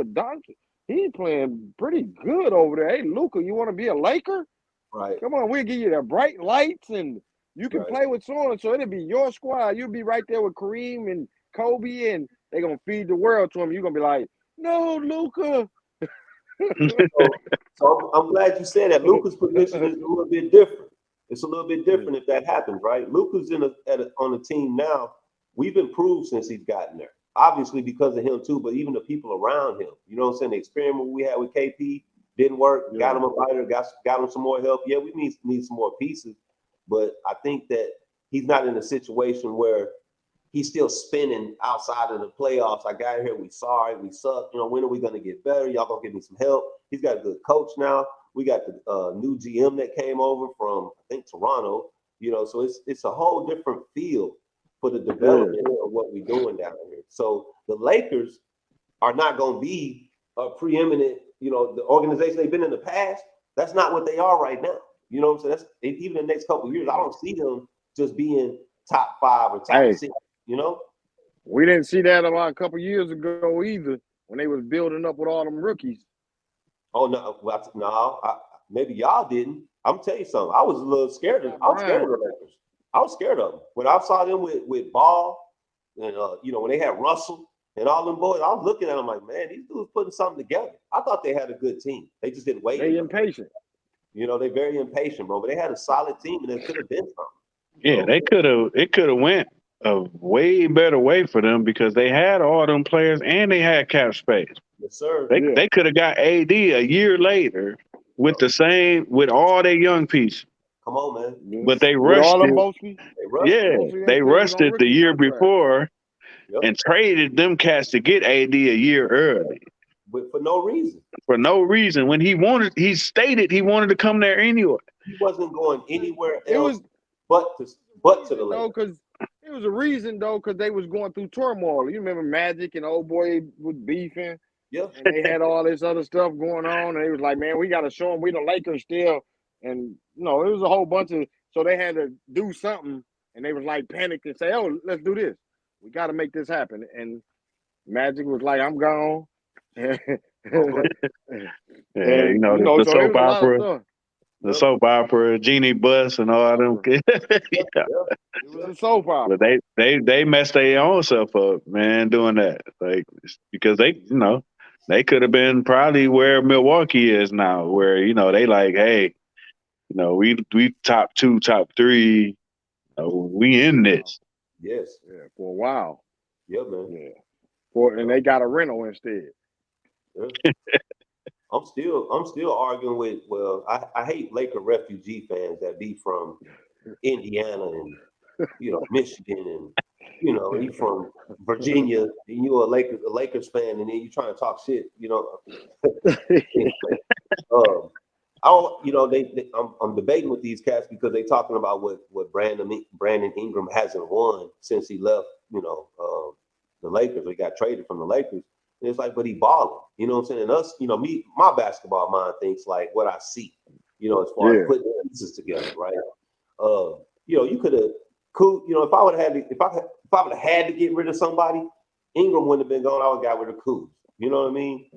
Doncic, he's playing pretty good over there. Hey, Luka, you want to be a Laker? Right. Come on, we'll give you the bright lights and you can play with so and so. It'll be your squad. You'll be right there with Kareem and Kobe, and they're gonna feed the world to him. You're gonna be like, no, Luka. So I'm glad you said that. Luka's position is a little bit different. It's a little bit different if that happens, right? Luka's on a team now. We've improved since he's gotten there. Obviously because of him too, but even the people around him. You know what I'm saying? The experiment we had with KP didn't work. Yeah. Got him a fighter. Got him some more help. Yeah, we need some more pieces, but I think that he's not in a situation where he's still spinning outside of the playoffs. I got here. We sorry. We suck. You know, when are we going to get better? Y'all going to give me some help. He's got a good coach now. We got the new GM that came over from, I think, Toronto. You know, so it's a whole different feel for the development of what we're doing down here. So the Lakers are not going to be a preeminent, you know, the organization they've been in the past. That's not what they are right now. You know what I'm saying? That's even the next couple of years. I don't see them just being top 5 or top 6. You know, we didn't see that about a couple years ago either when they was building up with all them rookies. oh no, maybe y'all didn't. I'm tell you something. I was a little scared. I was scared of the Lakers. I was scared of them when I saw them with Ball and when they had Russell and all them boys. I was looking at them like, man, these dudes putting something together. I thought they had a good team. They just didn't wait. They impatient. They're very impatient, bro. But they had a solid team, and it could have been something. Yeah, they could have. It could have went a way better way for them because they had all them players and they had cap space. Yes, sir. They could have got AD a year later with with all their young pieces. Come on, man. Yes. But they rushed it. They rushed it the year before and traded them cats to get AD a year early. But for no reason. For no reason. When he stated he wanted to come there anyway. He wasn't going anywhere else but to the Lakers. Because it was a reason, though, because they was going through turmoil. You remember Magic and old boy was beefing. Yeah. And they had all this other stuff going on. And they was like, man, we got to show them we the Lakers still. And, it was a whole bunch of – so they had to do something. And they was like panicked and say, oh, let's do this. We got to make this happen. And Magic was like, I'm gone. The soap opera. The soap opera, Genie Bus, and all them. It was a soap opera. But they messed their own self up, man, doing that. Like because they could have been probably where Milwaukee is now, where they like, hey, we top 2, top 3, we in this. Yes. Yeah, for a while. Yeah, man. Yeah. And they got a rental instead. Yeah. I'm still arguing with. Well, I hate Laker refugee fans that be from Indiana and Michigan and you from Virginia and you're a Lakers fan and then you trying to talk shit. I'm debating with these cats because they talking about what Brandon Ingram hasn't won since he left. The Lakers. He got traded from the Lakers. And it's like, but he balling, you know what I'm saying? And us, my basketball mind thinks like what I see, as far as putting pieces together, right? You could have, if I would have had to get rid of somebody, Ingram wouldn't have been gone. I would have got rid of Kuz. You know what I mean?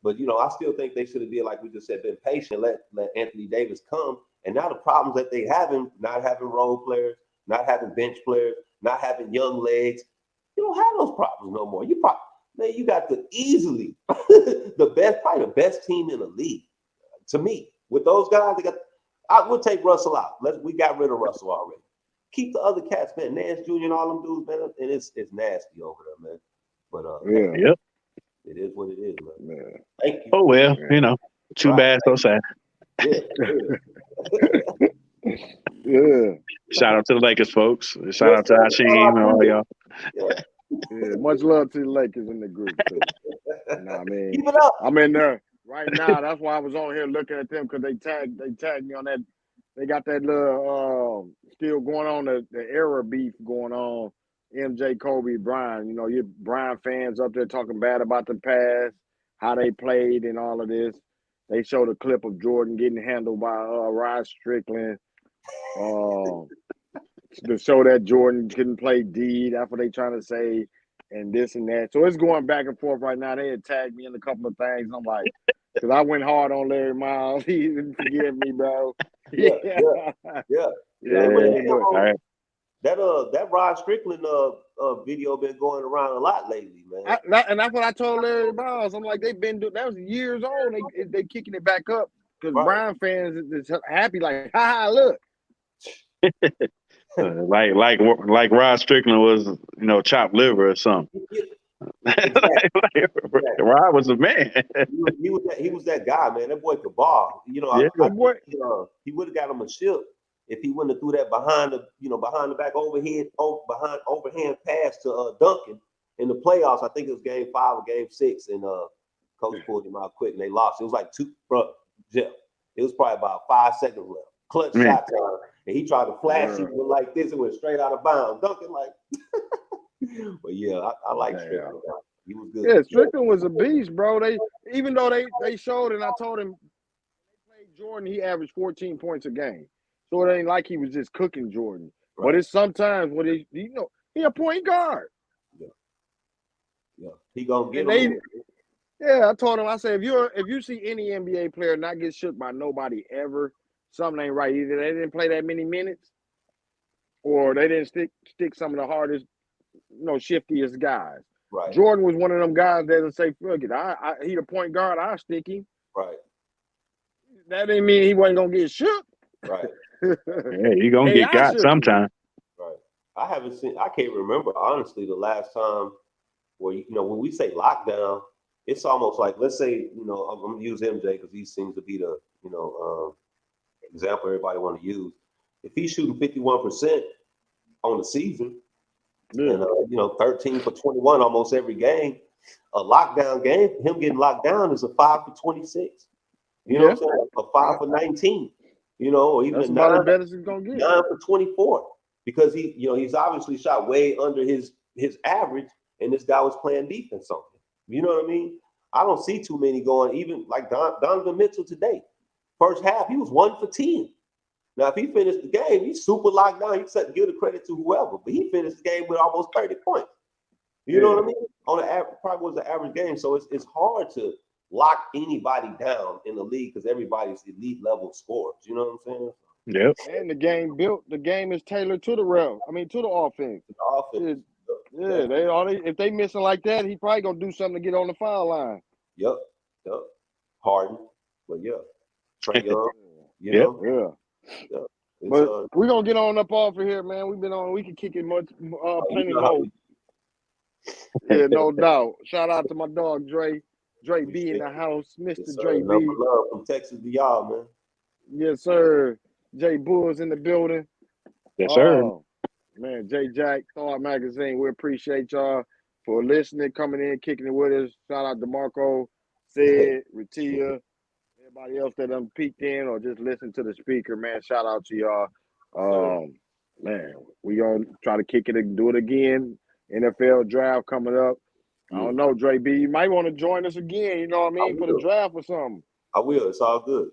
But I still think they should have been, like we just said, been patient, let Anthony Davis come. And now the problems that they having, not having role players, not having bench players, not having young legs, you don't have those problems no more. Man, you got probably the best team in the league. To me, with those guys, I would take Russell out. We got rid of Russell already. Keep the other cats, man. Nance Jr. and all them dudes, man. And it's nasty over there, man. But Yep. It is what it is, man. Yeah. Thank you. Oh well, too bad, so sad. Yeah. Yeah. Shout out to the Lakers, folks. Shout out to Hashim and all y'all. Yeah, much love to the Lakers in the group too. I mean, Keep it up. I'm in there right now. That's why I was on here looking at them because they tagged me on that. They got that little still going on the era beef going on. MJ, Kobe, Bryant. You Bryant fans up there talking bad about the past, how they played, and all of this. They showed a clip of Jordan getting handled by Rod Strickland. To show that Jordan couldn't play D. That's what they trying to say, and this and that. So it's going back and forth right now. They had tagged me in a couple of things. I'm like, because I went hard on Larry Miles. He didn't forgive me, bro. Yeah. All right. That Rod Strickland video been going around a lot lately, man. And that's what I told Larry Miles. I'm like, they've been doing that was years old. They kicking it back up because Brian fans is happy, like, ha, look. like Rod Strickland was, chopped liver or something. Rod was a man. He was that guy, man. That boy could ball. He would have got him a ship if he wouldn't have threw that behind the back overhand pass to Duncan in the playoffs. I think it was game 5 or game 6, and coach pulled him out quick and they lost. It was like Jeff. It was probably about 5 seconds left. Clutch shot time. And he tried to flash it like this and went straight out of bounds. Duncan like, but yeah, I like Strickland. He was good. Yeah, Strickland was a beast, bro. Even though they showed, and I told him they played Jordan, he averaged 14 points a game. So it ain't like he was just cooking Jordan. Right. But it's sometimes when he a point guard. Yeah. He gonna get him. Yeah, I told him. I said, if you see any NBA player not get shook by nobody ever, something ain't right. Either they didn't play that many minutes, or they didn't stick some of the hardest, shiftiest guys. Right. Jordan was one of them guys that would say, "Fuck it, he the point guard. I stick him." Right. That didn't mean he wasn't gonna get shook. Right. Yeah, you gonna Hey, get I got shook sometime. Right. I can't remember honestly the last time where when we say lockdown, it's almost like, let's say, I'm gonna use MJ because he seems to be the example everybody want to use. If he's shooting 51% on the season, Yeah. and 13 for 21 almost every game, a lockdown game, him getting locked down is a 5 for 26. You know what I'm saying? A 5 for 19. Or even That's a about 9, as bad as it's gonna get. 9 for 24. Because he's obviously shot way under his average, and this guy was playing defense on him. You know what I mean? I don't see too many going, even like Donovan Mitchell today. First half, he was 1 for 10. Now, if he finished the game, he's super locked down. He said give the credit to whoever, but he finished the game with almost 30 points. You know what I mean? On the average, probably was the average game. So it's hard to lock anybody down in the league because everybody's elite level scorers. You know what I'm saying? Yep. And the game is tailored to the to the offense. The offense. Yeah, if they missing like that, he probably gonna do something to get on the foul line. Yep. Harden, but yeah, Trae Young. You Yep. know? Yeah. But we're gonna get on up off of here, man. We can kick it plenty more. Yeah, no doubt. Shout out to my dog Dre B in the house, Mr. Yes, Dre B. Number love from Texas to y'all, man. Yes, sir. Jay Bulls in the building. Yes, sir. Man, Jay Jack, Thawed Magazine. We appreciate y'all for listening, coming in, kicking it with us. Shout out to Marco, Sid, Ratia, everybody else that done peeked in or just listened to the speaker, man. Shout out to y'all. Man, we gonna try to kick it and do it again. NFL draft coming up. I don't know, Dre B. You might want to join us again, you know what I mean, for the draft or something. I will. It's all good.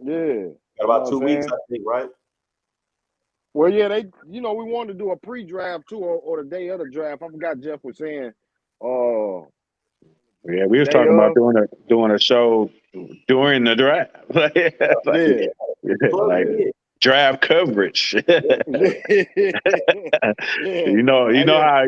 Yeah. Got about 2 weeks, I think, right? Well, yeah, we wanted to do a pre-draft too, or the day of the draft. I forgot Jeff was saying. Yeah, we was talking about doing a show during the draft. Like draft coverage. You know how I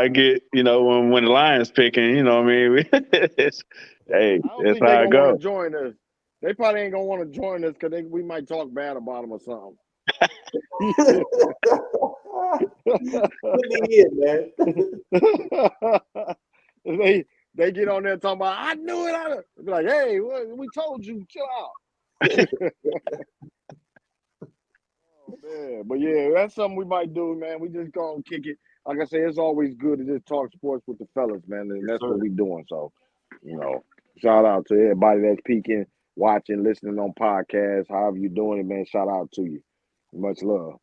get, when the Lions picking, you know what I mean? It's how it goes. Join us. They probably ain't gonna want to join us because we might talk bad about them or something. Put me in, man. They get on there talking about, I knew it. I be like, hey, we told you, chill out. Man. But yeah, that's something we might do, man. We just gonna kick it. Like I say, it's always good to just talk sports with the fellas, man, and that's what we doing. So, shout out to everybody that's peeking, watching, listening on podcasts, however you doing it, man. Shout out to you. Much love.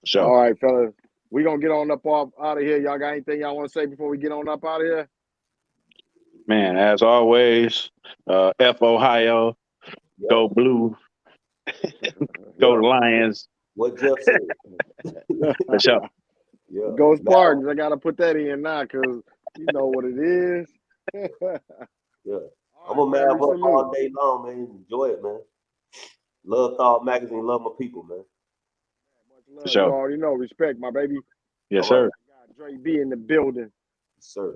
Sure. All right, fellas. We gonna get on up off out of here. Y'all got anything y'all want to say before we get on up out of here? Man, as always, F Ohio, go Blue, go Lions. What Jeff said. For sure. Yeah. Go Spartans. I gotta put that in now because you know what it is. Yeah. I'm a man up all day long, man. Enjoy it, man. Love Thawed Magazine, love my people, man. Much love. You already know. Respect, my baby. Yes, sir. Got Dre B in the building. Yes, sir.